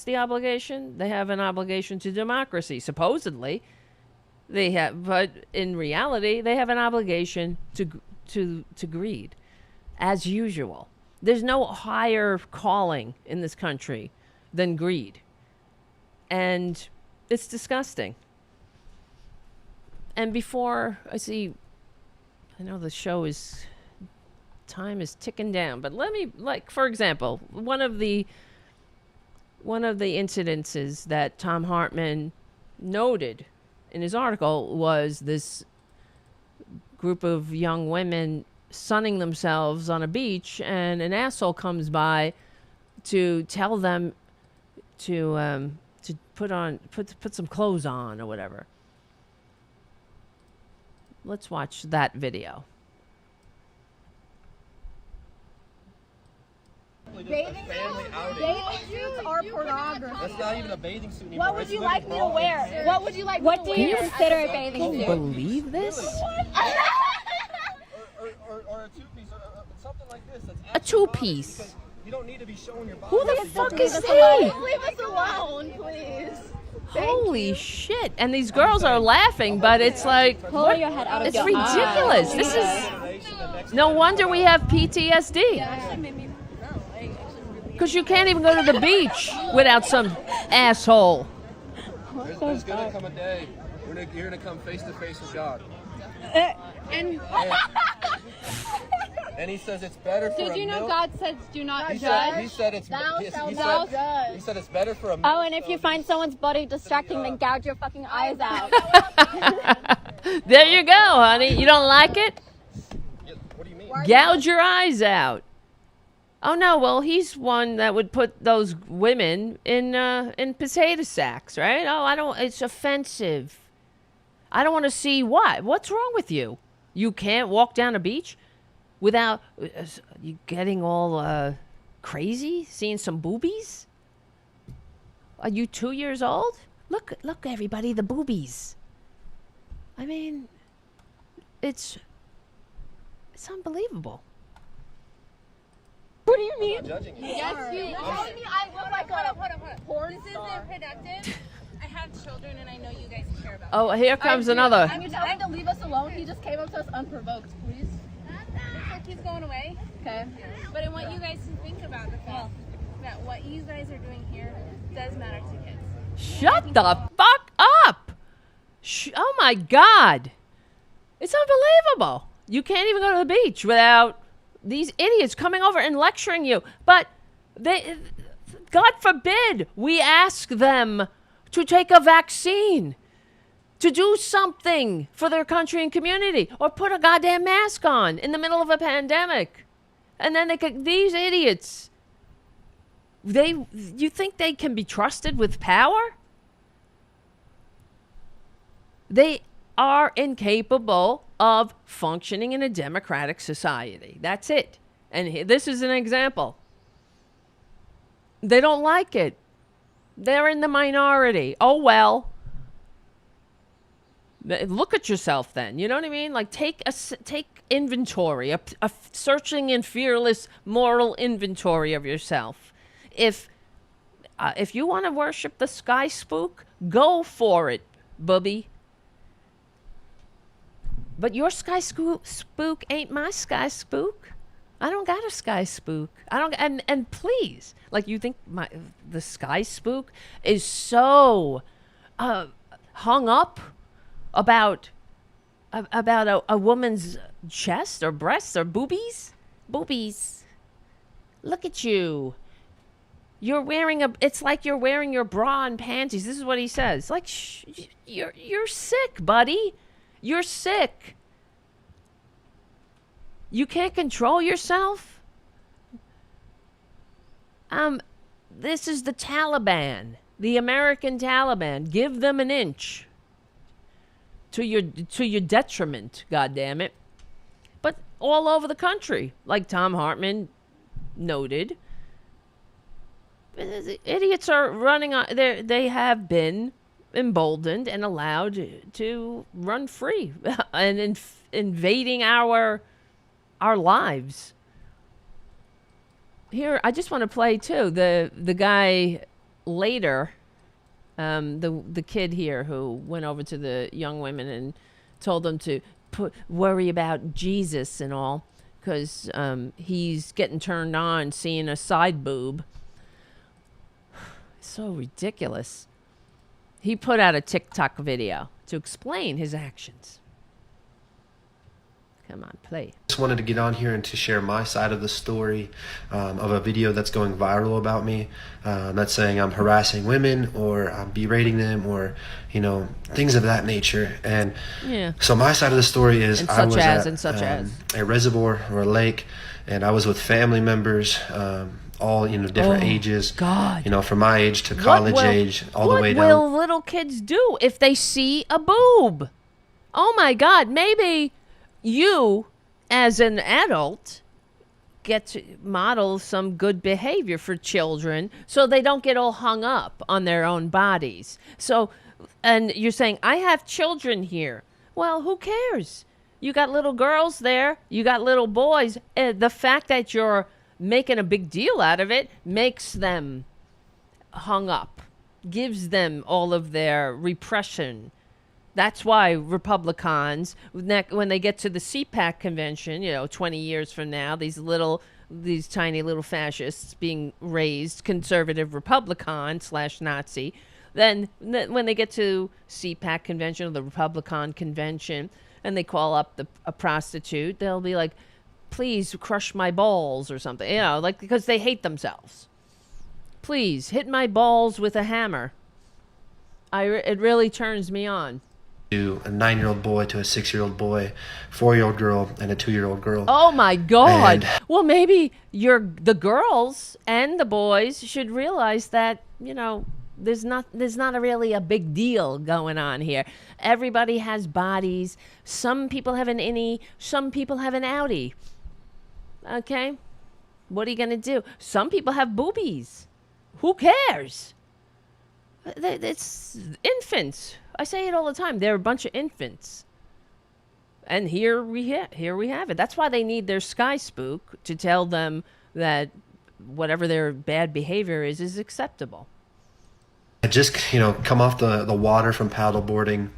Speaker 2: the obligation? They have an obligation to democracy, supposedly. They have, but in reality, they have an obligation to greed, as usual. There's no higher calling in this country than greed. And it's disgusting. And before I know the show time is ticking down, but let me, for example, one of the incidences that Tom Hartman noted in his article was this group of young women sunning themselves on a beach, and an asshole comes by to tell them to put some clothes on or whatever. Let's watch that video.
Speaker 5: Bathing suits are pornography.
Speaker 6: That's not even a bathing suit anymore.
Speaker 5: What would you like me to wear? What would you like
Speaker 7: What
Speaker 5: me
Speaker 7: do
Speaker 5: to wear?
Speaker 7: you consider a bathing
Speaker 2: Can you
Speaker 7: suit?
Speaker 2: believe this?
Speaker 6: Or a two-piece, or something like this. That's
Speaker 2: A two-piece.
Speaker 6: because you don't need to be showing your body.
Speaker 2: Who the fuck is he?
Speaker 5: Leave us alone, please.
Speaker 2: Holy shit. And these girls are laughing, but it's like,
Speaker 7: Pull your head out of
Speaker 2: it's
Speaker 7: your
Speaker 2: ridiculous.
Speaker 7: eyes.
Speaker 2: This is, no wonder we have PTSD. Because you can't even go to the beach without some asshole.
Speaker 6: There's going to come a day when you're going to come face to face with God. And he says it's better for
Speaker 5: Did you know God says do not
Speaker 6: He
Speaker 5: judge?
Speaker 6: said it's
Speaker 5: Thou
Speaker 6: he
Speaker 5: shalt
Speaker 6: said-
Speaker 5: not judge.
Speaker 6: He said it's better for a
Speaker 5: Oh, and if you find someone's body distracting, then gouge your fucking eyes out.
Speaker 2: There you go, honey. You don't like it?
Speaker 6: What do you mean?
Speaker 2: Gouge your eyes out. Oh no, well he's one that would put those women in potato sacks, right? Oh, I don't. It's offensive. I don't want to see what. What's wrong with you? You can't walk down a beach without you getting all crazy, seeing some boobies. Are you 2 years old? Look, everybody, the boobies. I mean, it's unbelievable.
Speaker 5: What do you mean?
Speaker 6: I'm not judging you.
Speaker 5: Yes, you are. I look like a porn
Speaker 7: This
Speaker 5: star.
Speaker 7: isn't productive. I have children and I know you guys care about
Speaker 2: Oh, here comes another.
Speaker 5: Can you tell him to leave us alone? He just came up to us unprovoked, please.
Speaker 7: Looks like he's going away.
Speaker 5: Okay.
Speaker 7: But I want you guys to think about the fact that what you guys are doing here does matter to kids.
Speaker 2: Shut the fuck up! Oh my God. It's unbelievable. You can't even go to the beach without these idiots coming over and lecturing you. But they, God forbid, we ask them to take a vaccine, to do something for their country and community, or put a goddamn mask on in the middle of a pandemic. And then these idiots, you think they can be trusted with power? They are incapable of functioning in a democratic society. That's it. And this is an example. They don't like it. They're in the minority. Oh, well. Look at yourself then. You know what I mean? Like take inventory, a searching and fearless moral inventory of yourself. If you want to worship the sky spook, go for it, bubby. But your sky spook ain't my sky spook. I don't got a sky spook. I don't. And please, like you think the sky spook is so hung up about a woman's chest or breasts or boobies? Boobies. Look at you. You're wearing it's like you're wearing your bra and panties. This is what he says. Like, you're sick, buddy. You're sick. You can't control yourself? This is the Taliban, the American Taliban. Give them an inch. To your detriment, goddammit. But all over the country, like Tom Hartman noted, idiots are running on. They have been emboldened and allowed to run free and invading our lives. Here, I just want to play too the guy later. The kid here who went over to the young women and told them to worry about Jesus and all because he's getting turned on seeing a side boob. So ridiculous. He put out a TikTok video to explain his actions. Come on, play.
Speaker 8: Just wanted to get on here and to share my side of the story of a video that's going viral about me. That's saying I'm harassing women or I'm berating them or, things of that nature. And so my side of the story is I was at a reservoir or a lake, and I was with family members, all, different ages.
Speaker 2: God.
Speaker 8: From my age to college age, all the way down.
Speaker 2: What will little kids do if they see a boob? Oh my God, maybe you, as an adult, get to model some good behavior for children so they don't get all hung up on their own bodies. So, and you're saying, I have children here. Well, who cares? You got little girls there. You got little boys. The fact that you're making a big deal out of it makes them hung up, gives them all of their repression. That's why Republicans, when they get to the CPAC convention, 20 years from now, these tiny little fascists being raised conservative Republican / Nazi, then when they get to CPAC convention or the Republican convention and they call up a prostitute, they'll be like, please crush my balls or something, like, because they hate themselves. Please hit my balls with a hammer. It really turns me on.
Speaker 8: To a 9-year-old boy, to a 6-year-old boy, 4-year-old girl, and a 2-year-old girl.
Speaker 2: Oh my God.
Speaker 8: And
Speaker 2: well, maybe the girls and the boys should realize that, there's not really a big deal going on here. Everybody has bodies. Some people have an innie, some people have an outie. Okay? What are you going to do? Some people have boobies. Who cares? It's infants. I say it all the time. They're a bunch of infants. And here we have it. That's why they need their sky spook to tell them that whatever their bad behavior is acceptable.
Speaker 8: I just, come off the water from paddleboarding,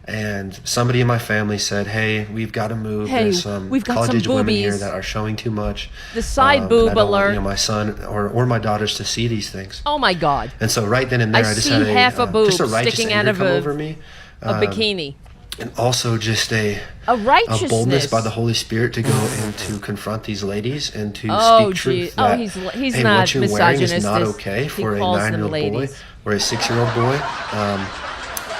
Speaker 8: and somebody in my family said, "Hey, we've got to move.
Speaker 2: Hey,
Speaker 8: There's some
Speaker 2: we've got
Speaker 8: college-age
Speaker 2: some
Speaker 8: women here
Speaker 2: boobies.
Speaker 8: that are showing too much.
Speaker 2: The side
Speaker 8: and
Speaker 2: boob
Speaker 8: I don't
Speaker 2: alert.
Speaker 8: want, my son or my daughters to see these things."
Speaker 2: Oh my God.
Speaker 8: And so right then and there, I just
Speaker 2: see
Speaker 8: had
Speaker 2: half a boob
Speaker 8: just a righteous
Speaker 2: sticking
Speaker 8: anger
Speaker 2: out of
Speaker 8: come over me,
Speaker 2: a bikini.
Speaker 8: and also just a
Speaker 2: righteousness.
Speaker 8: boldness by the Holy Spirit to go and to confront these ladies and to speak truth.
Speaker 2: Oh,
Speaker 8: That,
Speaker 2: he's
Speaker 8: hey,
Speaker 2: not
Speaker 8: what you're wearing is
Speaker 2: misogynist.
Speaker 8: not okay for a
Speaker 2: calls them
Speaker 8: 9-year-old boy
Speaker 2: ladies.
Speaker 8: or a 6-year-old boy.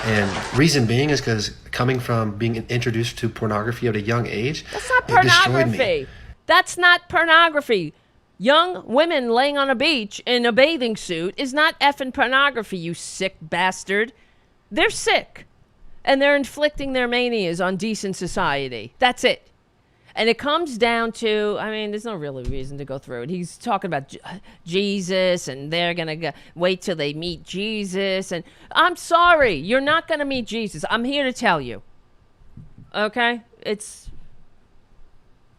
Speaker 8: And reason being is because coming from being introduced to pornography at a young age,
Speaker 2: That's not
Speaker 8: it destroyed me.
Speaker 2: pornography. That's not pornography. Young women laying on a beach in a bathing suit is not effing pornography, you sick bastard. They're sick. And they're inflicting their manias on decent society. That's it. And it comes down to, there's no really reason to go through it. He's talking about Jesus, and they're going to wait till they meet Jesus. And I'm sorry, you're not going to meet Jesus. I'm here to tell you. Okay? It's...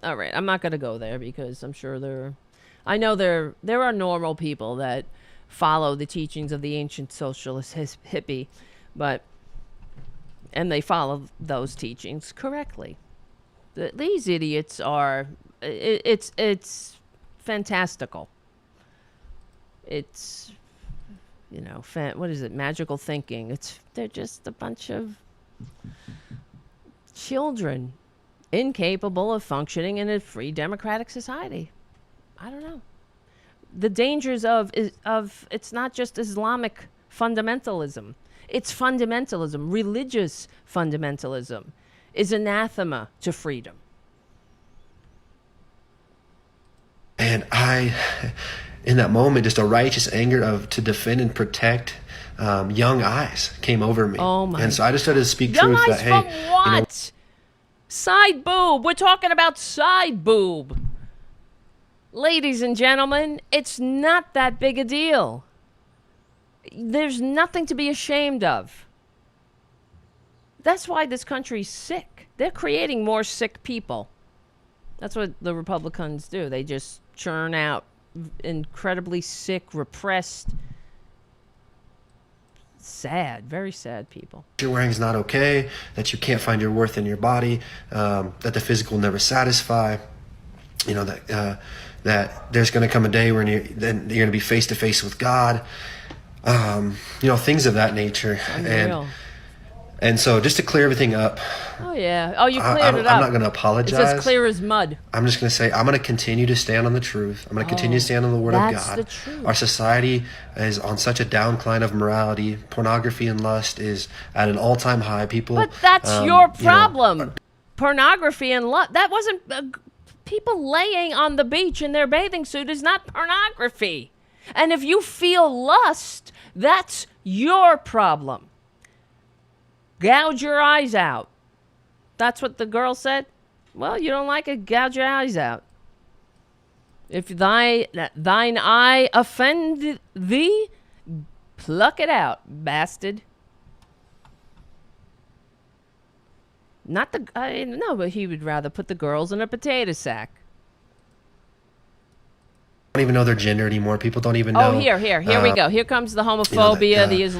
Speaker 2: All right, I'm not going to go there because I'm sure there are normal people that follow the teachings of the ancient socialist hippie, and they follow those teachings correctly. These idiots are, it's fantastical. It's, what is it? Magical thinking. They're just a bunch of children incapable of functioning in a free democratic society. I don't know. The dangers of it's not just Islamic fundamentalism. It's fundamentalism. Religious fundamentalism is anathema to freedom.
Speaker 8: And I, in that moment, just a righteous anger to defend and protect young eyes came over me.
Speaker 2: Oh my!
Speaker 8: And so I just started to speak
Speaker 2: Young
Speaker 8: truth
Speaker 2: eyes
Speaker 8: that,
Speaker 2: from
Speaker 8: hey,
Speaker 2: what? Side boob. We're talking about side boob. Ladies and gentlemen, it's not that big a deal. There's nothing to be ashamed of. That's why this country's sick. They're creating more sick people. That's what the Republicans do. They just churn out incredibly sick, repressed, sad, very sad people.
Speaker 8: you're wearing is not okay, that you can't find your worth in your body, that the physical will never satisfy, that there's going to come a day when you're going to be face to face with God, things of that nature.
Speaker 2: Unreal.
Speaker 8: And so just to clear everything up.
Speaker 2: Oh, yeah. Oh, you cleared it up.
Speaker 8: I'm not going to apologize.
Speaker 2: It's as clear as mud.
Speaker 8: I'm just going to say I'm going to continue to stand on the truth. I'm going to continue to stand on the Word of God.
Speaker 2: That's the truth.
Speaker 8: Our society is on such a downcline of morality. Pornography and lust is at an all-time high. People.
Speaker 2: But that's your problem. Pornography and lust. That wasn't... people laying on the beach in their bathing suit is not pornography. And if you feel lust, that's your problem. Gouge your eyes out. That's what the girl said. Well, you don't like it, gouge your eyes out. If thine eye offend thee, pluck it out, bastard. Not the... no, but he would rather put the girls in a potato sack.
Speaker 8: Don't even know their gender anymore. People don't even know.
Speaker 2: Oh, here we go. Here comes the homophobia,
Speaker 8: there's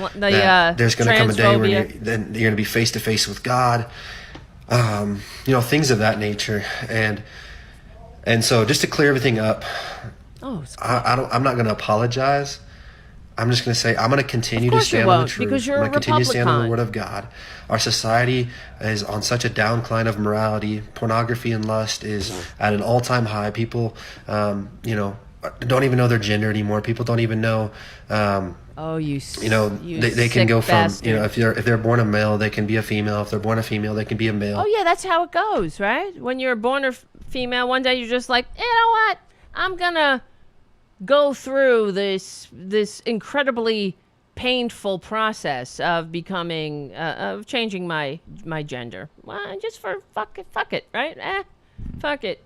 Speaker 8: going to come a day when
Speaker 2: transphobia.
Speaker 8: you're going to be face to face with God. Things of that nature, and so just to clear everything up, I'm not going to apologize. I'm just going to say I'm going to continue to
Speaker 2: course you
Speaker 8: stand on the
Speaker 2: won't,
Speaker 8: truth.
Speaker 2: because you're
Speaker 8: I'm
Speaker 2: a
Speaker 8: going to continue to stand on the
Speaker 2: Republican.
Speaker 8: Word of God. Our society is on such a downcline of morality. Pornography and lust is at an all-time high. People, don't even know their gender anymore. People don't even know.
Speaker 2: Oh, you
Speaker 8: They can
Speaker 2: sick
Speaker 8: go from
Speaker 2: bastard.
Speaker 8: if they're born a male, they can be a female. If they're born a female, they can be a male.
Speaker 2: Oh, yeah, that's how it goes, right? When you're born a female, one day you're just like, you know what? I'm going to go through this incredibly painful process of becoming, of changing my gender. Well, just for fuck it, right? Fuck it.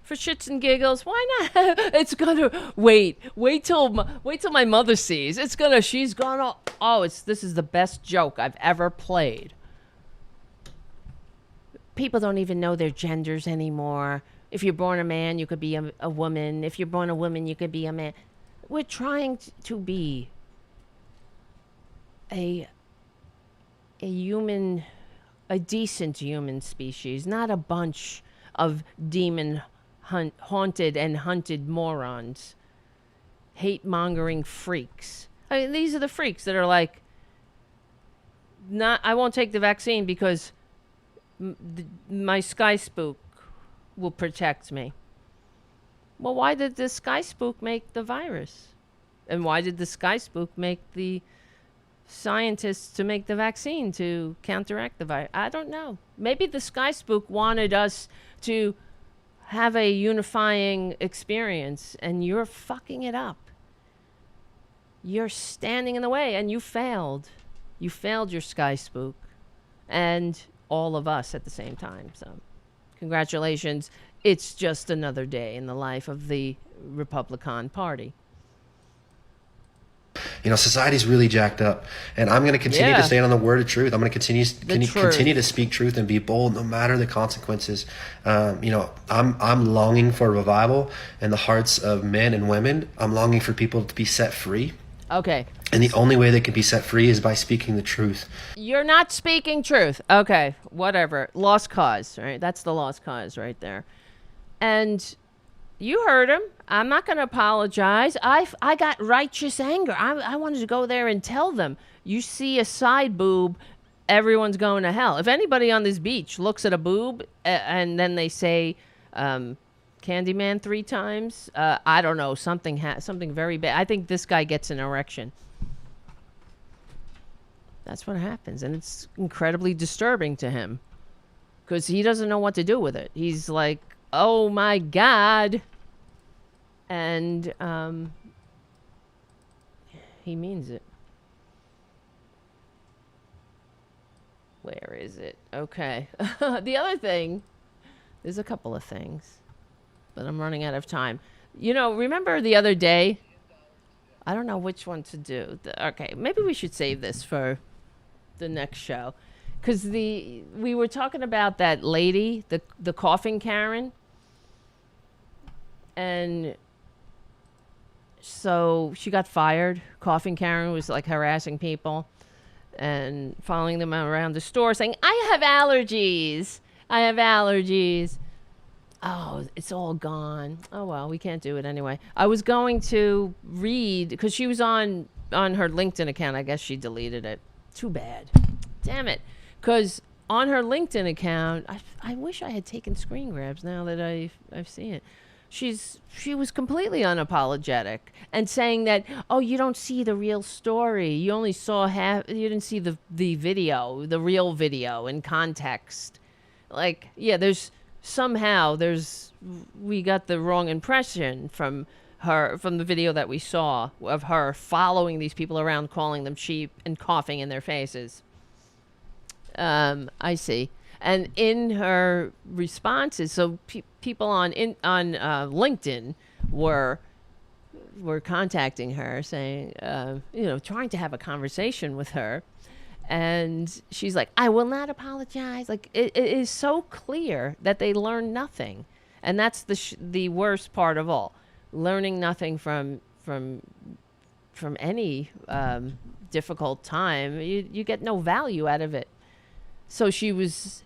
Speaker 2: For shits and giggles, why not? It's gonna wait till my mother sees. She's gonna. Oh, this is the best joke I've ever played. People don't even know their genders anymore. If you're born a man, you could be a woman. If you're born a woman, you could be a man. We're trying to be a decent human species, not a bunch of demon haunted and hunted morons, hate-mongering freaks. I mean, these are the freaks that are like, I won't take the vaccine because my sky spook will protect me. Well, why did the sky spook make the virus? And why did the sky spook make the scientists to make the vaccine to counteract the virus? I don't know. Maybe the sky spook wanted us to have a unifying experience, and you're fucking it up. You're standing in the way, and you failed. You failed your sky spook, and all of us at the same time. So, congratulations. It's just another day in the life of the Republican Party.
Speaker 8: Society's really jacked up, and I'm going to continue to stand on the word of truth. I'm going to continue to speak truth and be bold, no matter the consequences. I'm longing for revival in the hearts of men and women. I'm longing for people to be set free.
Speaker 2: Okay.
Speaker 8: And the only way they can be set free is by speaking the truth.
Speaker 2: You're not speaking truth. Okay, whatever. Lost cause, right? That's the lost cause right there. And you heard him. I'm not going to apologize. I got righteous anger. I wanted to go there and tell them, you see a side boob, everyone's going to hell. If anybody on this beach looks at a boob and then they say Candyman 3 times, I don't know, something very bad. I think this guy gets an erection. That's what happens. And it's incredibly disturbing to him because he doesn't know what to do with it. He's like, oh my God. And he means it. Where is it? Okay. The other thing, there's a couple of things, but I'm running out of time. Remember the other day? I don't know which one to do. Okay, maybe we should save this for the next show. Because we were talking about that lady, the coughing Karen. And so she got fired. Coughing Karen was like harassing people and following them around the store saying, I have allergies. Oh, it's all gone. Oh, well, we can't do it anyway. I was going to read, because she was on her LinkedIn account. I guess she deleted it. Too bad. Damn it. Because on her LinkedIn account, I wish I had taken screen grabs now that I've seen it. She was completely unapologetic and saying that, oh, you don't see the real story. You only saw you didn't see the video, the real video in context. Like, yeah, we got the wrong impression from the video that we saw of her following these people around, calling them sheep and coughing in their faces. I see. And in her responses, so people on LinkedIn were contacting her, saying, trying to have a conversation with her, and she's like, "I will not apologize." Like it is so clear that they learn nothing, and that's the worst part of all, learning nothing from any difficult time. You get no value out of it. So she was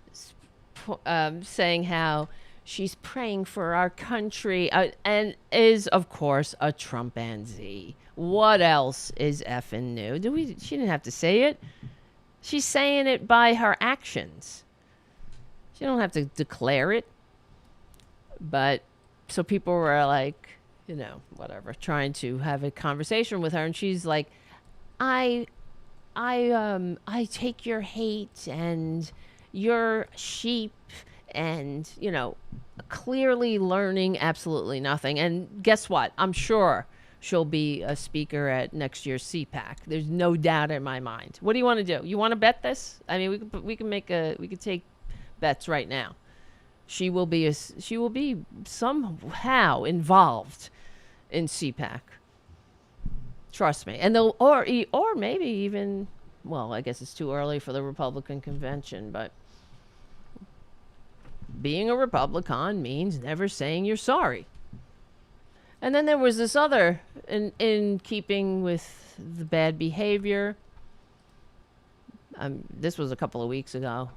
Speaker 2: saying how She's praying for our country and is, of course, a Trumpanzee. What else is effing new? She didn't have to say it. She's saying it by her actions. She don't have to declare it. But so people were like, you know, whatever, trying to have a conversation with her, and she's like, I take your hate and your sheep, and, you know, clearly learning absolutely nothing. And guess what? I'm sure she'll be a speaker at next year's CPAC. There's no doubt in my mind. What do you want to do? You want to bet this? I mean, we could take bets right now. She will be somehow involved in CPAC. Trust me. And they'll, or maybe even, well, I guess it's too early for the Republican convention, but being a Republican means never saying you're sorry. And then there was this other, in keeping with the bad behavior. This was a couple of weeks ago.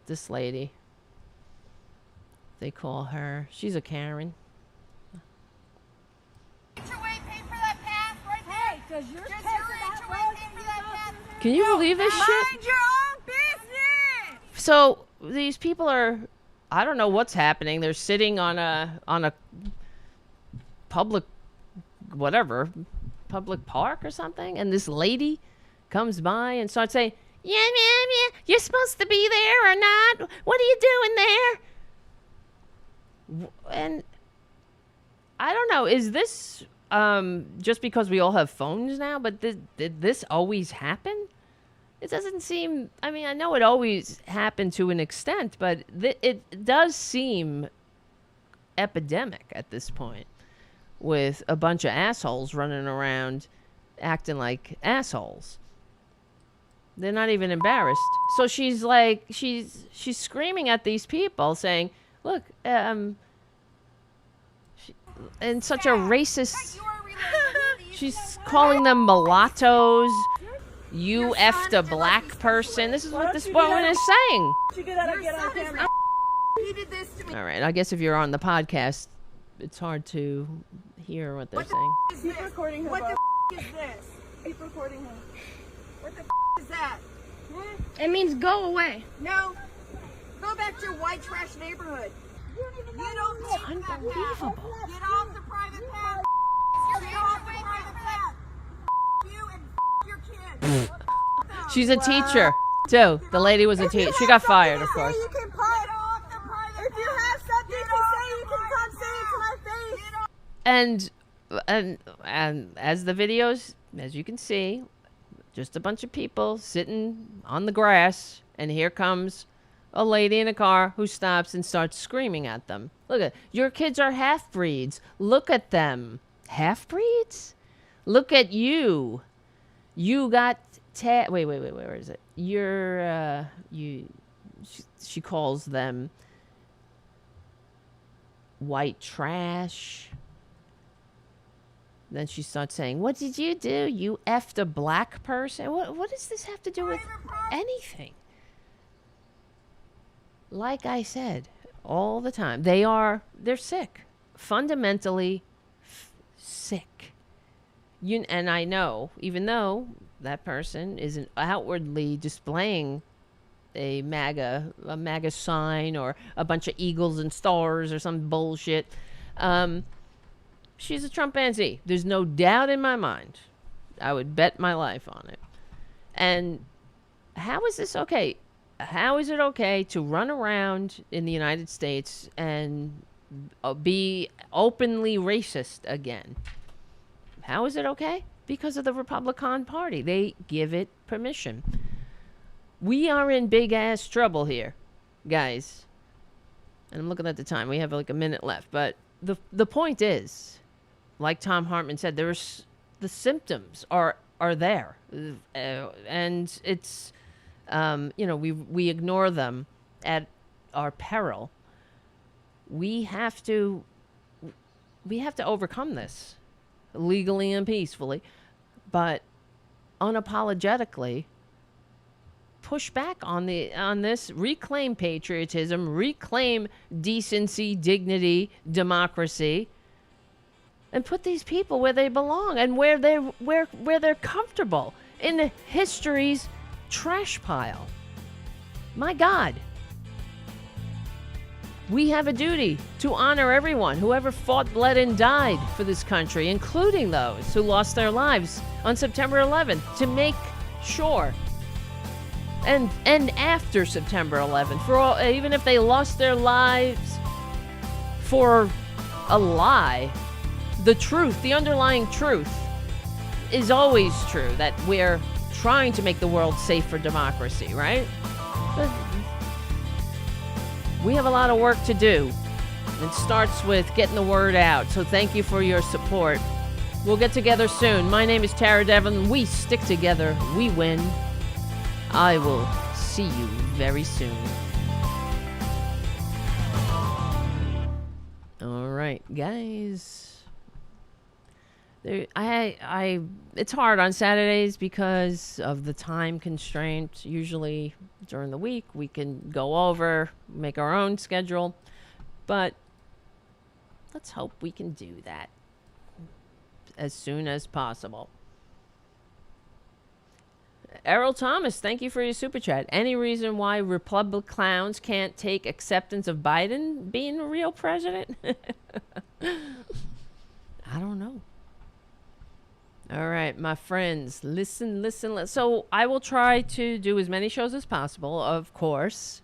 Speaker 2: This lady, they call her, she's a Karen. Can you believe this shit?
Speaker 7: Mind your own business.
Speaker 2: So these people are, I don't know what's happening. They're sitting on a public, whatever, public park or something, and this lady comes by and starts saying, yeah, you're supposed to be there or not? What are you doing there? And I don't know, is this just because we all have phones now, but did this always happen? It doesn't seem, I mean, I know it always happened to an extent, but it does seem epidemic at this point, with a bunch of assholes running around acting like assholes. They're not even embarrassed. So she's like, she's screaming at these people saying, look, in such a racist, she's calling them mulattoes. You effed a black person. This is what this woman is saying. All right, I guess if you're on the podcast, it's hard to hear what they're saying.
Speaker 7: Keep recording him. What the is this? Keep recording him. What the is that?
Speaker 5: It means go away.
Speaker 7: No. Go back to your white trash neighborhood. You don't even know.
Speaker 2: It's unbelievable.
Speaker 7: Get off the private path. Get off the private path. You and your kids.
Speaker 2: She's a teacher, too. The lady was a teacher. She got fired, of course.
Speaker 7: You can get off the private path. If you have something to say, you can come say it to my face.
Speaker 2: And as the videos, as you can see, just a bunch of people sitting on the grass, and here comes a lady in a car who stops and starts screaming at them. Look at, your kids are half-breeds. Look at them. Half-breeds? Look at you. You got wait, where is it? She calls them white trash. Then she starts saying, what did you do? You effed a black person? What does this have to do with anything? Like I said, all the time, they're sick. Fundamentally sick. And I know, even though that person isn't outwardly displaying a MAGA sign or a bunch of eagles and stars or some bullshit, she's a Trumpanzee. There's no doubt in my mind. I would bet my life on it. And how is this okay? How is it okay to run around in the United States and be openly racist again? How is it okay? Because of the Republican Party. They give it permission. We are in big-ass trouble here, guys. And I'm looking at the time. We have like a minute left. But the point is, like Tom Hartman said, the symptoms are there. And it's, we ignore them at our peril. We have to overcome this legally and peacefully, but unapologetically push back on this, reclaim patriotism, reclaim decency, dignity, democracy, and put these people where they belong and where they're comfortable, in history's trash pile. My God. We have a duty to honor everyone who ever fought, bled, and died for this country, including those who lost their lives on September 11th, to make sure, and after September 11th, for all, even if they lost their lives for a lie, the truth, the underlying truth, is always true, that we're trying to make the world safe for democracy, right? But we have a lot of work to do. It starts with getting the word out. So thank you for your support. We'll get together soon. My name is Tara Devlin. We stick together. We win. I will see you very soon. All right, guys. It's hard on Saturdays because of the time constraint. Usually during the week we can go over, make our own schedule, but let's hope we can do that as soon as possible. Errol Thomas, thank you for your super chat. Any reason why Republic clowns can't take acceptance of Biden being a real president? I don't know. All right, my friends, listen. So I will try to do as many shows as possible, of course.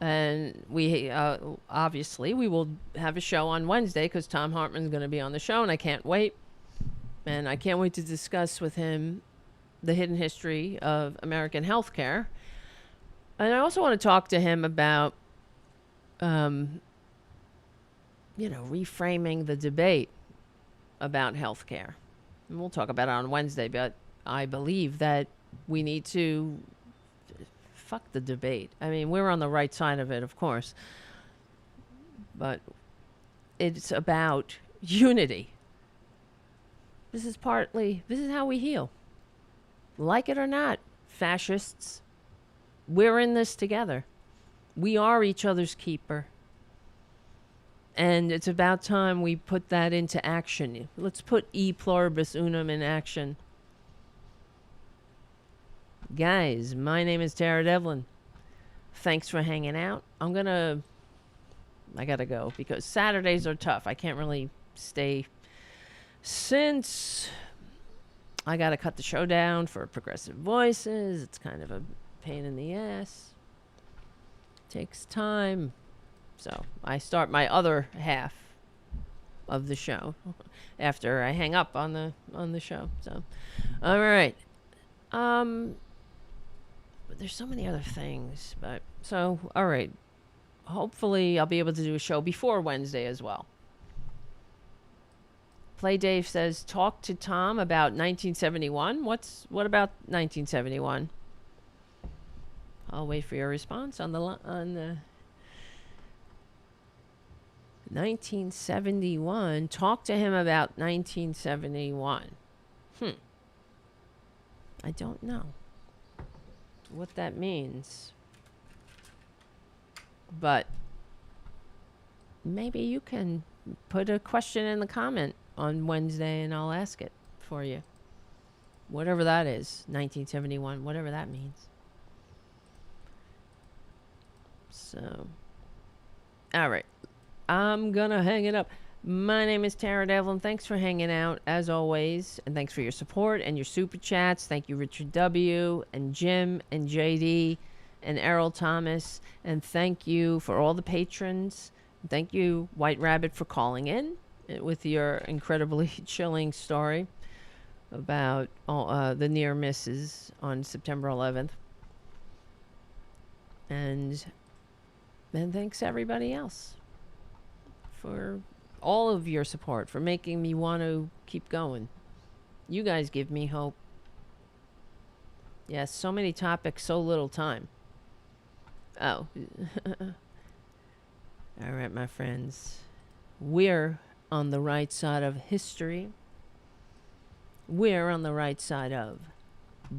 Speaker 2: And we obviously we will have a show on Wednesday because Tom Hartman's going to be on the show, and I can't wait. And I can't wait to discuss with him the hidden history of American healthcare. And I also want to talk to him about, reframing the debate about healthcare. And we'll talk about it on Wednesday, but I believe that we need to fuck the debate. I mean, we're on the right side of it, of course. But it's about unity. This is how we heal. Like it or not, fascists, we're in this together. We are each other's keeper. And it's about time we put that into action. Let's put E pluribus unum in action. Guys, my name is Tara Devlin. Thanks for hanging out. I gotta go because Saturdays are tough. I can't really stay since I gotta cut the show down for Progressive Voices. It's kind of a pain in the ass. Takes time. So I start my other half of the show after I hang up on the show. So, all right. But there's so many other things. All right. Hopefully I'll be able to do a show before Wednesday as well. Play Dave says, talk to Tom about 1971. What about 1971? I'll wait for your response on the 1971. Talk to him about 1971. I don't know what that means. But maybe you can put a question in the comment on Wednesday and I'll ask it for you. Whatever that is, 1971, whatever that means. So, all right. I'm gonna hang it up. My name is Tara Devlin. Thanks for hanging out, as always. And thanks for your support and your super chats. Thank you, Richard W. and Jim and JD and Errol Thomas. And thank you for all the patrons. Thank you, White Rabbit, for calling in with your incredibly chilling story about the near misses on September 11th. And thanks everybody else for all of your support, for making me want to keep going. You guys give me hope. Yes, so many topics, so little time. Oh. All right, my friends. We're on the right side of history. We're on the right side of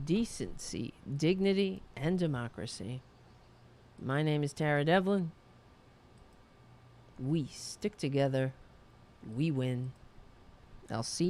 Speaker 2: decency, dignity, and democracy. My name is Tara Devlin. We stick together. We win. I'll see